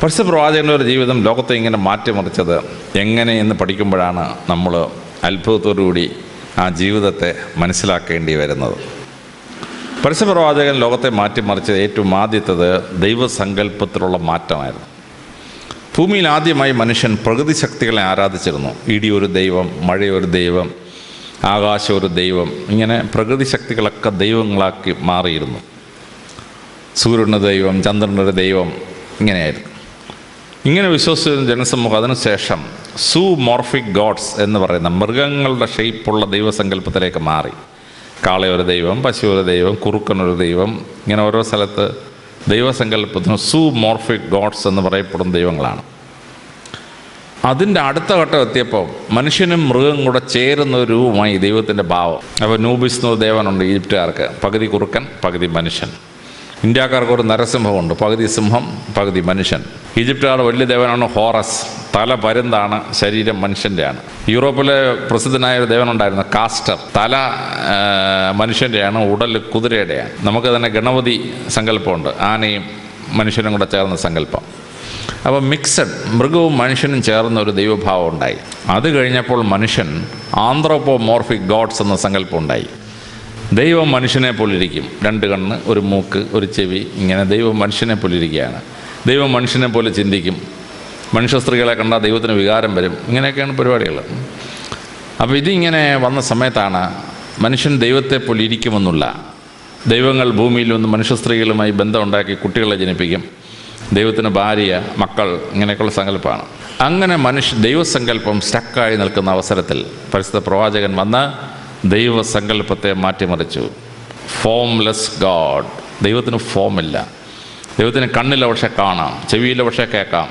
പരിശുദ്ധ പ്രവാചകൻ്റെ ഒരു ജീവിതം ലോകത്തെ ഇങ്ങനെ മാറ്റിമറിച്ചത് എങ്ങനെയെന്ന് പഠിക്കുമ്പോഴാണ് നമ്മൾ അത്ഭുതത്തോടുകൂടി ആ ജീവിതത്തെ മനസ്സിലാക്കേണ്ടി വരുന്നത്. പരിശുദ്ധ പ്രവാചകൻ ലോകത്തെ മാറ്റിമറിച്ചത് ഏറ്റവും ആദ്യത്തേത് ദൈവസങ്കല്പത്തിലുള്ള മാറ്റമായിരുന്നു. ഭൂമിയിൽ ആദ്യമായി മനുഷ്യൻ പ്രകൃതി ശക്തികളെ ആരാധിച്ചിരുന്നു. ഇടി ഒരു ദൈവം, മഴയൊരു ദൈവം, ആകാശം ഒരു ദൈവം, ഇങ്ങനെ പ്രകൃതി ശക്തികളൊക്കെ ദൈവങ്ങളാക്കി മാറിയിരുന്നു. സൂര്യന് ദൈവം, ചന്ദ്രനൊരു ദൈവം, ഇങ്ങനെയായിരുന്നു. ഇങ്ങനെ വിശ്വസിച്ചിരുന്ന ജനസമൂഹം അതിനുശേഷം സൂമോർഫിക് ഗോഡ്സ് എന്ന് പറയുന്ന മൃഗങ്ങളുടെ ഷേപ്പുള്ള ദൈവസങ്കല്പത്തിലേക്ക് മാറി. കാളയൊരു ദൈവം, പശു ഒരു ദൈവം, കുറുക്കനൊരു ദൈവം, ഇങ്ങനെ ഓരോ സ്ഥലത്ത് ദൈവസങ്കല്പത്തിന് സൂമോർഫിക് ഗോഡ്സ് എന്ന് പറയപ്പെടുന്ന ദൈവങ്ങളാണ്. അതിൻ്റെ അടുത്ത ഘട്ടം എത്തിയപ്പോൾ മനുഷ്യനും മൃഗം കൂടെ ചേരുന്ന ഒരു രൂപമായി ദൈവത്തിൻ്റെ ഭാവം. അപ്പോൾ നൂബിസ് എന്നൊരു ദേവനുണ്ട് ഈജിപ്തുകാർക്ക്, പകുതി കുറുക്കൻ പകുതി മനുഷ്യൻ. ഇന്ത്യക്കാർക്ക് ഒരു നരസിംഹമുണ്ട്, പകുതി സിംഹം പകുതി മനുഷ്യൻ. ഈജിപ്തുകാരുടെ വലിയ ദേവനാണ് ഹോറസ്, തല പരുന്താണ്, ശരീരം മനുഷ്യൻ്റെയാണ്. യൂറോപ്പിലെ പ്രസിദ്ധനായ ഒരു ദേവനുണ്ടായിരുന്നു കാസ്റ്റർ, തല മനുഷ്യൻ്റെയാണ്, ഉടൽ കുതിരയുടെയാണ്. നമുക്ക് തന്നെ ഗണപതി സങ്കല്പമുണ്ട്, ആനയും മനുഷ്യനും കൂടെ ചേർന്ന സങ്കല്പം. അപ്പോൾ മിക്സഡ്, മൃഗവും മനുഷ്യനും ചേർന്ന ഒരു ദൈവഭാവം ഉണ്ടായി. അത് കഴിഞ്ഞപ്പോൾ മനുഷ്യൻ ആന്ത്രോപോമോർഫിക് ഗോഡ്സ് എന്ന സങ്കല്പം ഉണ്ടായി. ദൈവം മനുഷ്യനെ പോലിരിക്കും, 2 കണ്ണ്, 1 മൂക്ക്, 1 ചെവി, ഇങ്ങനെ ദൈവം മനുഷ്യനെ പോലിരിക്കുകയാണ്. ദൈവം മനുഷ്യനെ പോലെ ചിന്തിക്കും, മനുഷ്യ സ്ത്രീകളെ കണ്ടാൽ ദൈവത്തിന് വികാരം വരും, ഇങ്ങനെയൊക്കെയാണ് പരിപാടികൾ. അപ്പോൾ ഇതിങ്ങനെ വന്ന സമയത്താണ് മനുഷ്യൻ ദൈവത്തെ പോലെ ഇരിക്കുമെന്നുള്ള, ദൈവങ്ങൾ ഭൂമിയിൽ വന്ന് മനുഷ്യ സ്ത്രീകളുമായി ബന്ധമുണ്ടാക്കി കുട്ടികളെ ജനിപ്പിക്കും, ദൈവത്തിന് ഭാര്യ, മക്കൾ, ഇങ്ങനെയൊക്കെയുള്ള സങ്കല്പമാണ്. അങ്ങനെ ദൈവസങ്കല്പം സ്റ്റക്കായി നിൽക്കുന്ന അവസരത്തിൽ പരിശുദ്ധ പ്രവാചകൻ വന്ന് ദൈവസങ്കല്പത്തെ മാറ്റിമറിച്ചു. Formless God. ദൈവത്തിന് ഫോമില്ല, ദൈവത്തിന് കണ്ണിൽ പക്ഷേ കാണാം, ചെവിയിൽ പക്ഷേ കേൾക്കാം.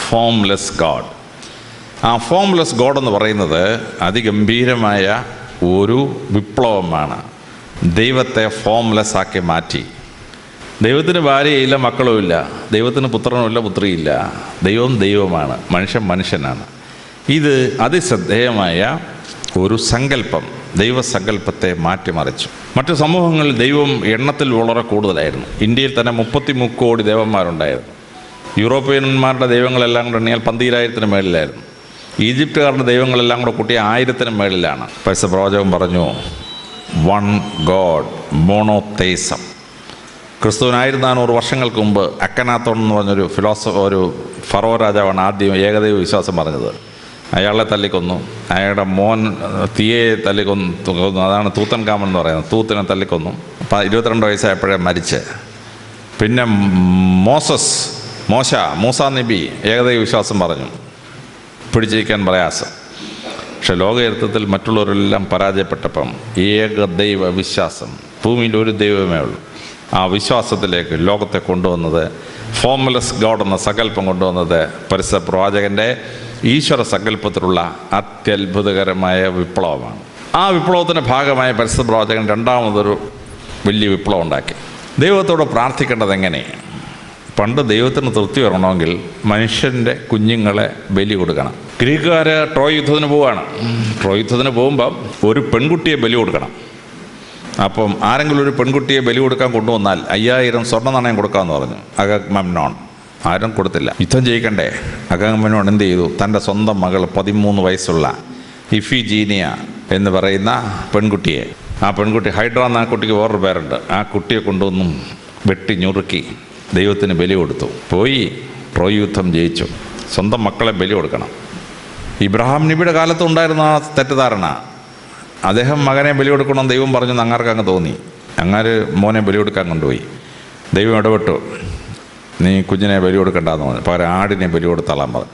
Formless God. ആ ഫോംലെസ് ഗോഡ് എന്ന് പറയുന്നത് അതിഗംഭീരമായ ഒരു വിപ്ലവമാണ്. ദൈവത്തെ ഫോംലെസ് ആക്കി മാറ്റി. ദൈവത്തിന് ഭാര്യയില്ല, മക്കളുമില്ല, ദൈവത്തിന് പുത്രനുമില്ല, പുത്രിയില്ല. ദൈവം ദൈവമാണ്, മനുഷ്യൻ മനുഷ്യനാണ്. ഇത് അതിശ്രദ്ധേയമായ ഒരു സങ്കല്പം ദൈവസങ്കല്പത്തെ മാറ്റിമറിച്ചു. മറ്റു സമൂഹങ്ങളിൽ ദൈവം എണ്ണത്തിൽ വളരെ കൂടുതലായിരുന്നു. ഇന്ത്യയിൽ തന്നെ 33 കോടി ദേവന്മാരുണ്ടായിരുന്നു. യൂറോപ്യന്മാരുടെ ദൈവങ്ങളെല്ലാം കൂടെ എണ്ണിയാൽ 12,000-ന് മേളിലായിരുന്നു. ഈജിപ്തുകാരുടെ ദൈവങ്ങളെല്ലാം കൂടെ കൂട്ടിയ 1000-ന് മേളിലാണ്. പരിശുദ്ധ പ്രവാചകൻ പറഞ്ഞു, 1 ഗോഡ്, മോണോതെയിസം. ക്രിസ്തുവിന് 1400 വർഷങ്ങൾക്ക് മുമ്പ് അക്കനാത്തോൺ എന്ന് പറഞ്ഞൊരു ഒരു ഫറോ രാജാവാണ് ആദ്യം ഏകദൈവ വിശ്വാസം പറഞ്ഞത്. അയാളെ തല്ലിക്കൊന്നു, അയാളുടെ മോൻ തീയെ തല്ലിക്കൊന്നു. അതാണ് തൂത്തൻകാമൻ എന്ന് പറയുന്നത്. തൂത്തിനെ തല്ലിക്കൊന്നു. 22 വയസ്സായപ്പോഴേ മരിച്ച്. പിന്നെ മൂസ നബി ഏകദൈവ വിശ്വാസം പറഞ്ഞു, പിടിച്ചിരിക്കാൻ പ്രയാസം. പക്ഷെ ലോകചരിത്രത്തിൽ മറ്റുള്ളവരെല്ലാം പരാജയപ്പെട്ടപ്പം ഏകദൈവ വിശ്വാസം, ഭൂമിയിൽ ഒരു ദൈവമേ ഉള്ളൂ, ആ വിശ്വാസത്തിലേക്ക് ലോകത്തെ കൊണ്ടുവന്നത്, ഫോംലെസ് ഗോഡ് എന്ന സങ്കല്പം കൊണ്ടുവന്നത് പരിശുദ്ധ പ്രവാചകൻ്റെ ഈശ്വര സങ്കല്പത്തിലുള്ള അത്യത്ഭുതകരമായ വിപ്ലവമാണ്. ആ വിപ്ലവത്തിൻ്റെ ഭാഗമായ പരിശുദ്ധ പ്രവാചകൻ രണ്ടാമതൊരു വലിയ വിപ്ലവം ഉണ്ടാക്കി. ദൈവത്തോട് പ്രാർത്ഥിക്കേണ്ടത് എങ്ങനെ? പണ്ട് ദൈവത്തിന് തൃപ്തി വരണമെങ്കിൽ മനുഷ്യൻ്റെ കുഞ്ഞുങ്ങളെ ബലി കൊടുക്കണം. ഗ്രീക്കുകാർ ട്രോയ് യുദ്ധത്തിന് പോവുകയാണ്. ട്രോയ് യുദ്ധത്തിന് പോകുമ്പം ഒരു പെൺകുട്ടിയെ ബലി കൊടുക്കണം. അപ്പം ആരെങ്കിലും ഒരു പെൺകുട്ടിയെ ബലി കൊടുക്കാൻ കൊണ്ടുവന്നാൽ 5000 സ്വർണ്ണ നാണയം കൊടുക്കാമെന്ന് പറഞ്ഞു അഗമെമ്നോൺ. ആരും കൊടുത്തില്ല. യുദ്ധം ചെയ്യിക്കണ്ടേ? അഗമെമ്നോൺ എന്ത് ചെയ്തു? തൻ്റെ സ്വന്തം മകൾ 13 വയസ്സുള്ള ഇഫിജീനിയ എന്ന് പറയുന്ന പെൺകുട്ടിയെ, ആ പെൺകുട്ടി ഹൈഡ്ര എന്ന ആ കുട്ടിക്ക് വേറൊരു പേരുണ്ട്, ആ കുട്ടിയെ കൊണ്ടുവന്നും വെട്ടി ഞുറുക്കി ദൈവത്തിന് ബലി കൊടുത്തു. പോയി ട്രോയ് യുദ്ധം ജയിച്ചു. സ്വന്തം മക്കളെ ബലി കൊടുക്കണം. ഇബ്രാഹിം നബിയുടെ കാലത്ത് ഉണ്ടായിരുന്ന ആ തെറ്റിദ്ധാരണ, അദ്ദേഹം മകനെ ബലി കൊടുക്കണം ദൈവം പറഞ്ഞു, അങ്ങാർക്ക് അങ്ങ് തോന്നി. അങ്ങാര് മോനെ ബലി കൊടുക്കാൻ കൊണ്ടുപോയി. ദൈവം ഇടപെട്ടു, നീ കുഞ്ഞിനെ ബലി കൊടുക്കണ്ടെന്ന് പറഞ്ഞു, പകരം ആടിനെ ബലി കൊടുത്താളാൻ പറഞ്ഞു.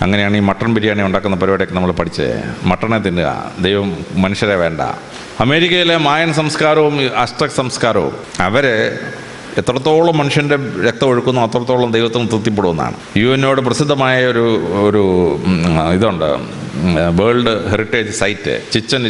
അങ്ങനെയാണ് ഈ മട്ടൺ ബിരിയാണി ഉണ്ടാക്കുന്ന പരിപാടിയൊക്കെ നമ്മൾ പഠിച്ചത്. മട്ടണെ തിന്നുക, ദൈവം മനുഷ്യരെ വേണ്ട. അമേരിക്കയിലെ മായൻ സംസ്കാരവും അസ്ട്രക് സംസ്കാരവും അവർ എത്രത്തോളം മനുഷ്യൻ്റെ രക്തം ഒഴുക്കുന്നു അത്രത്തോളം ദൈവത്തിന് തൃപ്തിപ്പെടുമെന്നാണ്. UN പ്രസിദ്ധമായ ഒരു ഇതുണ്ട്, വേൾഡ് ഹെറിറ്റേജ് സൈറ്റ് ചിച്ചൻ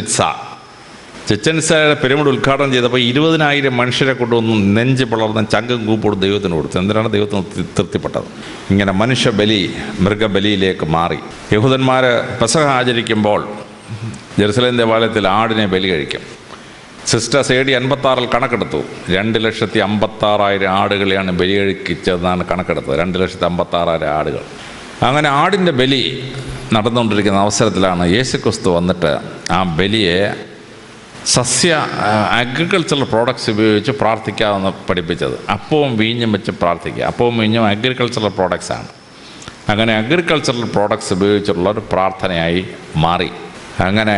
ഇറ്റ്സയുടെ പിരമിഡ് ഉദ്ഘാടനം ചെയ്തപ്പോൾ 20,000 മനുഷ്യരെ കൊണ്ടുവന്ന് നെഞ്ച് പിളർന്ന് ചങ്കും കൂപ്പോടും ദൈവത്തിന് കൊടുത്തു. എന്തിനാണ് ദൈവത്തിന് തൃപ്തിപ്പെട്ടത്? ഇങ്ങനെ മനുഷ്യബലി മൃഗബലിയിലേക്ക് മാറി. യഹൂദന്മാർ പെസഹ ആചരിക്കുമ്പോൾ ജെറുസലേം ദേവാലയത്തിൽ ആടിനെ ബലി കഴിക്കും. Sisters AD 56 കണക്കെടുത്തു. 2,56,000 ആടുകളെയാണ് ബലിയഴിച്ചതെന്നാണ് കണക്കെടുത്തത്. 2,56,000 ആടുകൾ. അങ്ങനെ ആടിൻ്റെ ബലി നടന്നുകൊണ്ടിരിക്കുന്ന അവസരത്തിലാണ് യേശുക്രിസ്തു വന്നിട്ട് ആ ബലിയെ അഗ്രികൾച്ചറൽ പ്രോഡക്ട്സ് ഉപയോഗിച്ച് പ്രാർത്ഥിക്കാമെന്ന് പഠിപ്പിച്ചത്. അപ്പവും വീഞ്ഞും വെച്ച് പ്രാർത്ഥിക്കുക. അപ്പവും വീഞ്ഞും അഗ്രികൾച്ചറൽ പ്രോഡക്ട്സാണ്. അങ്ങനെ അഗ്രികൾച്ചറൽ പ്രോഡക്ട്സ് ഉപയോഗിച്ചുള്ള ഒരു പ്രാർത്ഥനയായി മാറി. അങ്ങനെ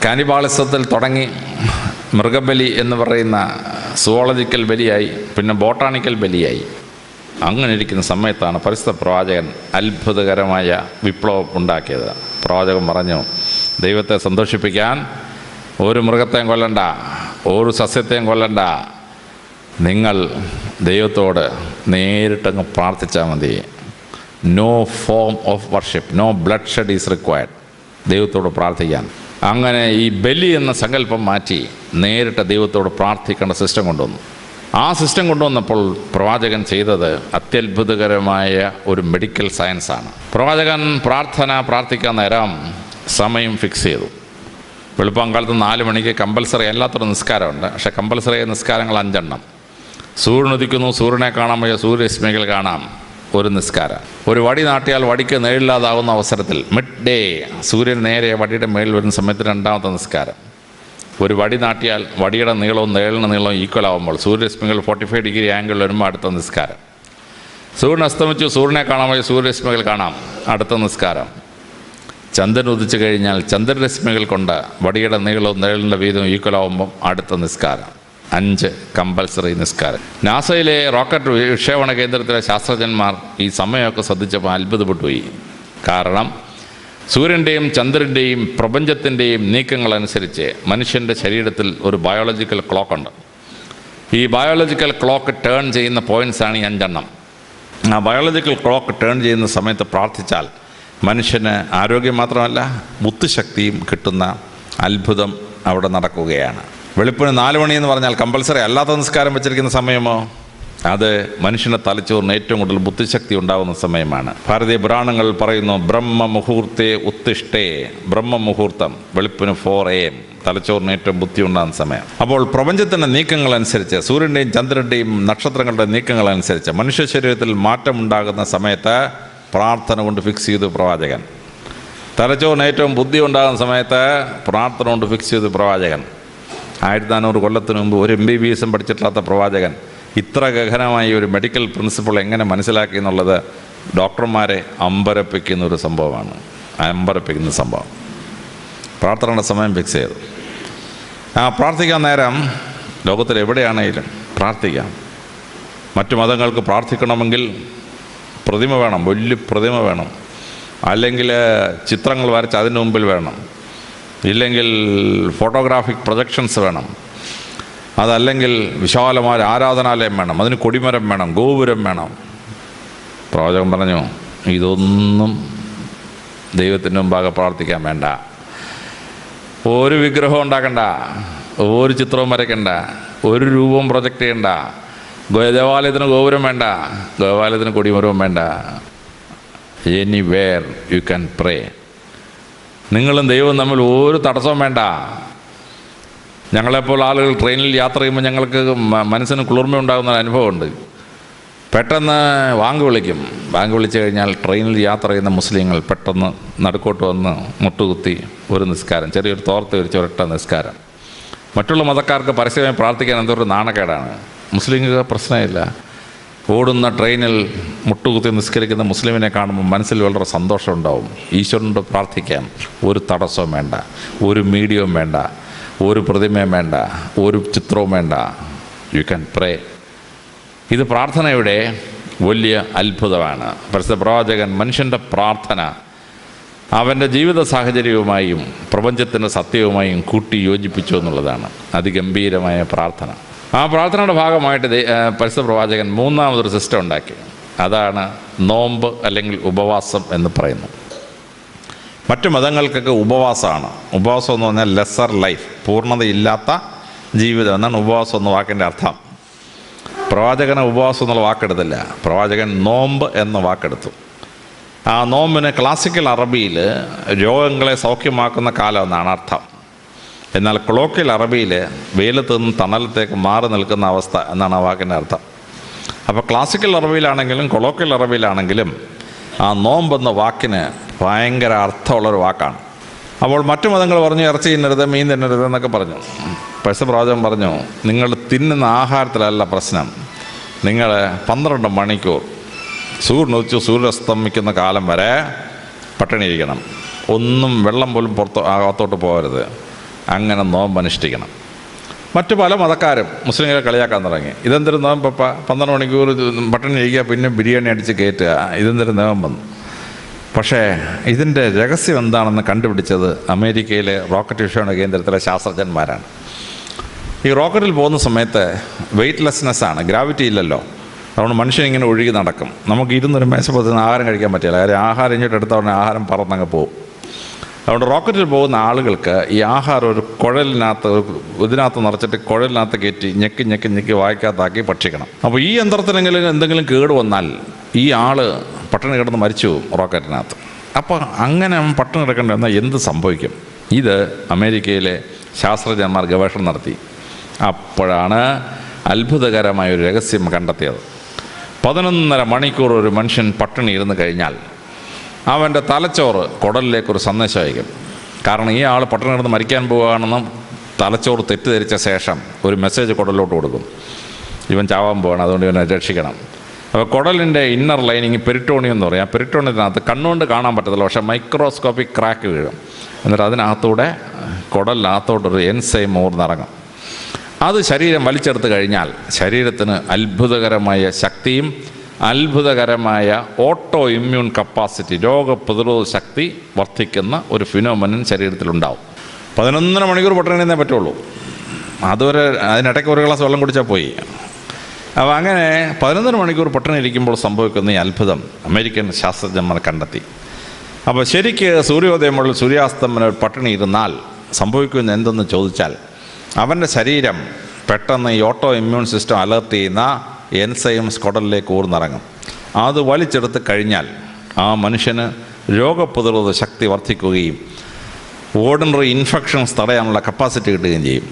കാനിബാളിസത്തിൽ തുടങ്ങി മൃഗബലി എന്ന് പറയുന്ന സുവോളജിക്കൽ ബലിയായി, പിന്നെ ബോട്ടാണിക്കൽ ബലിയായി. അങ്ങനെ ഇരിക്കുന്ന സമയത്താണ് പരിശുദ്ധ പ്രവാചകൻ അത്ഭുതകരമായ വിപ്ലവം ഉണ്ടാക്കിയത്. പ്രവാചകൻ പറഞ്ഞു, ദൈവത്തെ സന്തോഷിപ്പിക്കാൻ ഒരു മൃഗത്തെയും കൊല്ലണ്ട, ഒരു സസ്യത്തെയും കൊല്ലണ്ട, നിങ്ങൾ ദൈവത്തോട് നേരിട്ടങ്ങ് പ്രാർത്ഥിച്ചാൽ മതി. No form of worship, no bloodshed is required. ദൈവത്തോട് പ്രാർത്ഥിക്കാൻ. അങ്ങനെ ഈ ബലി എന്ന സങ്കല്പം മാറ്റി നേരിട്ട് ദൈവത്തോട് പ്രാർത്ഥിക്കേണ്ട സിസ്റ്റം കൊണ്ടുവന്നു. ആ സിസ്റ്റം കൊണ്ടുവന്നപ്പോൾ പ്രവാചകൻ ചെയ്തത് അത്യത്ഭുതകരമായ ഒരു മെഡിക്കൽ സയൻസാണ്. പ്രവാചകൻ പ്രാർത്ഥിക്കാൻ നേരം സമയം ഫിക്സ് ചെയ്തു. വെളുപ്പാങ്കാലത്ത് 4 മണിക്ക് കമ്പൽസറി അല്ലാത്തൊരു നിസ്കാരമുണ്ട്. പക്ഷേ കമ്പൽസറി നിസ്കാരങ്ങൾ 5 എണ്ണം. സൂര്യൻ ഉദിക്കുന്നു, സൂര്യനെ കാണാൻ വയ്യ, സൂര്യരശ്മികൾ കാണാം, ഒരു നിസ്കാരം. ഒരു വടി നാട്ടിയാൽ വടിക്ക് നേരില്ലാതാവുന്ന അവസരത്തിൽ മിഡ് ഡേ സൂര്യൻ നേരെ വടിയുടെ മേളിൽ വരുന്ന സമയത്ത് 2ാമത്തെ നിസ്കാരം. ഒരു വടി നാട്ടിയാൽ വടിയുടെ നീളവും നേളിൻ്റെ നീളവും ഈക്വൽ ആകുമ്പോൾ സൂര്യരശ്മികൾ 45 ഡിഗ്രി ആംഗിൾ വരുമ്പോൾ അടുത്ത നിസ്കാരം. സൂര്യൻ അസ്തമിച്ചു, സൂര്യനെ കാണാൻ വയ്യ, സൂര്യരശ്മികൾ കാണാം, അടുത്ത നിസ്കാരം. ചന്ദ്രൻ ഉദിച്ചു കഴിഞ്ഞാൽ ചന്ദ്രരശ്മികൾ കൊണ്ട് വടിയുടെ നീളവും നേളിൻ്റെ വീതവും ഈക്വൽ ആകുമ്പം അടുത്ത നിസ്കാരം. 5 കമ്പൽസറി നിസ്കാരം. നാസയിലെ റോക്കറ്റ് വിക്ഷേപണ കേന്ദ്രത്തിലെ ശാസ്ത്രജ്ഞന്മാർ ഈ സമയമൊക്കെ ശ്രദ്ധിച്ചപ്പോൾ അത്ഭുതപ്പെട്ടു പോയി. കാരണം സൂര്യൻ്റെയും ചന്ദ്രൻ്റെയും പ്രപഞ്ചത്തിൻ്റെയും നീക്കങ്ങളനുസരിച്ച് മനുഷ്യൻ്റെ ശരീരത്തിൽ ഒരു ബയോളജിക്കൽ ക്ലോക്കുണ്ട്. ഈ ബയോളജിക്കൽ ക്ലോക്ക് ടേൺ ചെയ്യുന്ന പോയിൻറ്റ്സാണ് ഈ 5 എണ്ണം. ആ ബയോളജിക്കൽ ക്ലോക്ക് ടേൺ ചെയ്യുന്ന സമയത്ത് പ്രാർത്ഥിച്ചാൽ മനുഷ്യന് ആരോഗ്യം മാത്രമല്ല ബുദ്ധിശക്തിയും കിട്ടുന്ന അത്ഭുതം അവിടെ നടക്കുകയാണ്. വെളുപ്പിന് 4 മണി എന്ന് പറഞ്ഞാൽ കമ്പൽസറി അല്ലാത്ത നിസ്കാരം വെച്ചിരിക്കുന്ന സമയമോ അത് മനുഷ്യൻ്റെ തലച്ചോറിന് ഏറ്റവും കൂടുതൽ ബുദ്ധിശക്തി ഉണ്ടാകുന്ന സമയമാണ്. ഭാരതീയ പുരാണങ്ങൾ പറയുന്നു, ബ്രഹ്മമുഹൂർത്തേ ഉത്തിഷ്ഠേ. ബ്രഹ്മമുഹൂർത്തം വെളുപ്പിന് 4 AM തലച്ചോറിന് ഏറ്റവും ബുദ്ധി ഉണ്ടാകുന്ന സമയം. അപ്പോൾ പ്രപഞ്ചത്തിൻ്റെ നീക്കങ്ങളനുസരിച്ച്, സൂര്യൻ്റെയും ചന്ദ്രൻ്റെയും നക്ഷത്രങ്ങളുടെ നീക്കങ്ങളനുസരിച്ച് മനുഷ്യ ശരീരത്തിൽ മാറ്റം ഉണ്ടാകുന്ന സമയത്ത് പ്രാർത്ഥന കൊണ്ട് ഫിക്സ് ചെയ്തു പ്രവാചകൻ. തലച്ചോറിന് ഏറ്റവും ബുദ്ധി ഉണ്ടാകുന്ന സമയത്ത് പ്രാർത്ഥന കൊണ്ട് ഫിക്സ് ചെയ്തു പ്രവാചകൻ. 1400 കൊല്ലത്തിന് മുമ്പ് ഒരു MBBS പഠിച്ചിട്ടില്ലാത്ത പ്രവാചകൻ ഇത്ര ഗഹനമായ ഒരു മെഡിക്കൽ പ്രിൻസിപ്പിൾ എങ്ങനെ മനസ്സിലാക്കി എന്നുള്ളത് ഡോക്ടർമാരെ അമ്പരപ്പിക്കുന്ന ഒരു സംഭവമാണ്. അമ്പരപ്പിക്കുന്ന സംഭവം. പ്രാർത്ഥനയുടെ സമയം ഫിക്സ് ചെയ്തു. പ്രാർത്ഥിക്കാൻ നേരം ലോകത്തിൽ എവിടെയാണെങ്കിലും പ്രാർത്ഥിക്കാം. മറ്റു മതങ്ങൾക്ക് പ്രാർത്ഥിക്കണമെങ്കിൽ പ്രതിമ വേണം, വലിയ പ്രതിമ വേണം, അല്ലെങ്കിൽ ചിത്രങ്ങൾ വരച്ച് അതിന് മുമ്പിൽ വേണം, ഇല്ലെങ്കിൽ ഫോട്ടോഗ്രാഫിക് പ്രൊജക്ഷൻസ് വേണം, അതല്ലെങ്കിൽ വിശാലമായ ആരാധനാലയം വേണം, അതിന് കൊടിമരം വേണം, ഗോപുരം വേണം. പ്രവാചകൻ പറഞ്ഞു, ഇതൊന്നും ദൈവത്തിൻ്റെ മുമ്പാകെ പ്രാർത്ഥിക്കാൻ വേണ്ട. ഒരു വിഗ്രഹം ഉണ്ടാക്കണ്ട, ഒരു ചിത്രവും വരയ്ക്കണ്ട, ഒരു രൂപവും പ്രൊജക്റ്റ് ചെയ്യണ്ട, ദേവാലയത്തിന് ഗോപുരം വേണ്ട, ദേവാലയത്തിന് കൊടിമരവും വേണ്ട. എനിവേർ യു ക്യാൻ പ്രേ. നിങ്ങളും ദൈവവും തമ്മിൽ ഒരു തടസ്സവും വേണ്ട. ഞങ്ങളെപ്പോൾ ആളുകൾ ട്രെയിനിൽ യാത്ര ചെയ്യുമ്പോൾ ഞങ്ങൾക്ക് മനസ്സിന് കുളിർമ ഉണ്ടാകുന്ന അനുഭവമുണ്ട്. പെട്ടെന്ന് വാങ്ക് വിളിക്കും. വാങ്ക് വിളിച്ചു കഴിഞ്ഞാൽ ട്രെയിനിൽ യാത്ര ചെയ്യുന്ന മുസ്ലിങ്ങൾ പെട്ടെന്ന് നടുക്കോട്ട് വന്ന് മുട്ടുകുത്തി ഒരു നിസ്കാരം, ചെറിയൊരു തോർത്ത് വിരിച്ച് ഒരൊറ്റ നിസ്കാരം. മറ്റുള്ള മതക്കാർക്ക് പരസ്യമായി പ്രാർത്ഥിക്കാൻ എന്തൊരു നാണക്കേടാണ്. മുസ്ലിങ്ങൾക്ക് പ്രശ്നമില്ല. ഓടുന്ന ട്രെയിനിൽ മുട്ടുകുത്തി നിസ്കരിക്കുന്ന മുസ്ലിമിനെ കാണുമ്പോൾ മനസ്സിൽ വളരെ സന്തോഷം ഉണ്ടാവും. ഈശ്വരനോട് പ്രാർത്ഥിക്കാം. ഒരു തടസ്സവും വേണ്ട, ഒരു മീഡിയവും വേണ്ട, ഒരു പ്രതിമയും വേണ്ട, ഒരു ചിത്രവും വേണ്ട. യു ക്യാൻ പ്രേ. ഇത് പ്രാർത്ഥനയുടെ വലിയ അത്ഭുതമാണ്. പരിശുദ്ധ പ്രവാചകൻ മനുഷ്യൻ്റെ പ്രാർത്ഥന അവൻ്റെ ജീവിത സാഹചര്യവുമായും പ്രപഞ്ചത്തിൻ്റെ സത്യവുമായും കൂട്ടി യോജിപ്പിച്ചു എന്നുള്ളതാണ് അതിഗംഭീരമായ പ്രാർത്ഥന. ആ പ്രാർത്ഥനയുടെ ഭാഗമായിട്ട് പരിശുദ്ധ പ്രവാചകൻ 3ാമതൊരു സിസ്റ്റം ഉണ്ടാക്കി. അതാണ് നോമ്പ് അല്ലെങ്കിൽ ഉപവാസം എന്ന് പറയുന്നു. മറ്റു മതങ്ങൾക്കൊക്കെ ഉപവാസമാണ്. ഉപവാസം എന്ന് പറഞ്ഞാൽ ലെസ്സർ ലൈഫ്, പൂർണ്ണതയില്ലാത്ത ജീവിതം എന്നാണ് ഉപവാസം എന്ന വാക്കിൻ്റെ അർത്ഥം. പ്രവാചകന് ഉപവാസം എന്നുള്ള വാക്കെടുത്തില്ല, പ്രവാചകൻ നോമ്പ് എന്ന വാക്കെടുത്തു. ആ നോമ്പിന് ക്ലാസിക്കൽ അറബിയിൽ രോഗങ്ങളെ സൗഖ്യമാക്കുന്ന കാലം എന്നാണ് അർത്ഥം. എന്നാൽ കൊളോക്കിയൽ അറബിയിൽ വെയിലത്ത് നിന്ന് തണലത്തേക്ക് മാറി നിൽക്കുന്ന അവസ്ഥ എന്നാണ് ആ വാക്കിൻ്റെ അർത്ഥം. അപ്പോൾ ക്ലാസിക്കൽ അറബിയിലാണെങ്കിലും കൊളോക്കിയൽ അറബിയിലാണെങ്കിലും ആ നോമ്പെന്ന വാക്കിന് ഭയങ്കര അർത്ഥമുള്ളൊരു വാക്കാണ്. അപ്പോൾ മറ്റു മതങ്ങൾ പറഞ്ഞു ഇറച്ചി തിന്നരുത്, മീൻ തിന്നരുത് എന്നൊക്കെ പറഞ്ഞു. പരസ്യപ്രവാചകൻ പറഞ്ഞു, നിങ്ങൾ തിന്നുന്ന ആഹാരത്തിലല്ല പ്രശ്നം, നിങ്ങൾ 12 മണിക്കൂർ സൂര്യനുദിച്ച് സൂര്യസ്തമിക്കുന്ന കാലം വരെ പട്ടിണിയിരിക്കണം, ഒന്നും വെള്ളം പോലും അകത്തോട്ട് പോകരുത്, അങ്ങനെ നോമ്പ് അനുഷ്ഠിക്കണം. മറ്റു പല മതക്കാരും മുസ്ലിങ്ങളെ കളിയാക്കാൻ തുടങ്ങി. ഇതെന്തൊരു നോമ്പപ്പ, 12 മണിക്കൂർ പട്ടിണി ഇരിക്കുക, പിന്നെ ബിരിയാണി അടിച്ച് കയറ്റുക, ഇതെന്തൊരു നോമ്പെന്ന്. പക്ഷേ ഇതിൻ്റെ രഹസ്യം എന്താണെന്ന് കണ്ടുപിടിച്ചത് അമേരിക്കയിലെ റോക്കറ്റ് വിക്ഷേപണ കേന്ദ്രത്തിലെ ശാസ്ത്രജ്ഞന്മാരാണ്. ഈ റോക്കറ്റിൽ പോകുന്ന സമയത്ത് വെയ്റ്റ്ലെസ്നെസ്സാണ്, ഗ്രാവിറ്റി ഇല്ലല്ലോ. അതുകൊണ്ട് മനുഷ്യൻ ഇങ്ങനെ ഒഴുകി നടക്കും. നമുക്ക് ഇരുന്നൊരു മേശപ്പുറത്ത് നിന്ന് ആഹാരം കഴിക്കാൻ പറ്റില്ല, കാര്യം ആഹാരം ഇങ്ങോട്ട് എടുത്ത ഉടനെ ആഹാരം പറന്നങ്ങ് പോകും. അതുകൊണ്ട് റോക്കറ്റിൽ പോകുന്ന ആളുകൾക്ക് ഈ ആഹാരം ഒരു കുഴലിനകത്ത്, ഇതിനകത്ത് നിറച്ചിട്ട് കുഴലിനകത്ത് കയറ്റി ഞെക്കി ഞെക്കി ഞെക്കി വായിക്കകത്താക്കി ഭക്ഷിക്കണം. അപ്പോൾ ഈ യന്ത്രത്തിനെങ്കിലും എന്തെങ്കിലും കേട് വന്നാൽ ഈ ആൾ പട്ടിണി കിടന്ന് മരിച്ചു പോകും റോക്കറ്റിനകത്ത്. അപ്പോൾ അങ്ങനെ പട്ടിണി കിടക്കേണ്ടി വന്നാൽ എന്ത് സംഭവിക്കും? ഇത് അമേരിക്കയിലെ ശാസ്ത്രജ്ഞന്മാർ ഗവേഷണം നടത്തി. അപ്പോഴാണ് അത്ഭുതകരമായ ഒരു രഹസ്യം കണ്ടെത്തിയത്. 11.5 മണിക്കൂർ ഒരു മനുഷ്യൻ പട്ടിണി ഇരുന്ന് കഴിഞ്ഞാൽ അവൻ്റെ തലച്ചോറ് കുടലിലേക്കൊരു സന്ദേശം അയക്കും. കാരണം ഈ ആൾ പട്ടിണി കിടന്ന് മരിക്കാൻ പോവുകയാണെന്നും തലച്ചോറ് തെറ്റിദ്ധരിച്ച ശേഷം ഒരു മെസ്സേജ് കുടലിലോട്ട് കൊടുക്കും, ഇവൻ ചാവാൻ പോവുകയാണ്, അതുകൊണ്ട് ഇവനെ രക്ഷിക്കണം. അപ്പോൾ കുടലിൻ്റെ ഇന്നർ ലൈനിങ് പെരിട്ടോണിയം എന്ന് പറയും. ആ പെരിട്ടോണിയത്തിനകത്ത് കണ്ണുകൊണ്ട് കാണാൻ പറ്റത്തില്ല, പക്ഷേ മൈക്രോസ്കോപ്പിക് ക്രാക്ക് വീഴും. എന്നിട്ട് അതിനകത്തൂടെ കുടലിനകത്തോട്ടൊരു എൻസൈം ഊർന്നിറങ്ങും. അത് ശരീരം വലിച്ചെടുത്ത് കഴിഞ്ഞാൽ ശരീരത്തിന് അത്ഭുതകരമായ ശക്തിയും അത്ഭുതകരമായ ഓട്ടോ ഇമ്മ്യൂൺ കപ്പാസിറ്റി, രോഗപ്രതിരോധ ശക്തി വർദ്ധിക്കുന്ന ഒരു ഫിനോമിനൻ ശരീരത്തിലുണ്ടാവും. 11.5 മണിക്കൂർ പട്ടിണിന്നേ പറ്റുള്ളൂ. അതുവരെ അതിനിടയ്ക്ക് ഒരു ഗ്ലാസ് വെള്ളം കുടിച്ചാൽ പോയി. അപ്പോൾ അങ്ങനെ 11 മണിക്കൂർ പട്ടിണി ഇരിക്കുമ്പോൾ സംഭവിക്കുന്ന ഈ അത്ഭുതം അമേരിക്കൻ ശാസ്ത്രജ്ഞന്മാർ കണ്ടെത്തി. അപ്പോൾ ശരിക്ക് സൂര്യോദയം മുതൽ സൂര്യാസ്തമനം പട്ടിണി ഇരുന്നാൽ സംഭവിക്കുന്ന എന്തെന്ന് ചോദിച്ചാൽ, അവൻ്റെ ശരീരം പെട്ടെന്ന് ഈ ഓട്ടോ ഇമ്മ്യൂൺ സിസ്റ്റം അലർട്ട് ചെയ്യുന്ന എൻസൈംസ് കുടലിലേക്ക് ഊർന്നിറങ്ങും. അത് വലിച്ചെടുത്ത് കഴിഞ്ഞാൽ ആ മനുഷ്യന് രോഗപ്രതിരോധ ശക്തി വർദ്ധിക്കുകയും ഓർഡിനറി ഇൻഫെക്ഷൻസ് തടയാനുള്ള കപ്പാസിറ്റി കിട്ടുകയും ചെയ്യും.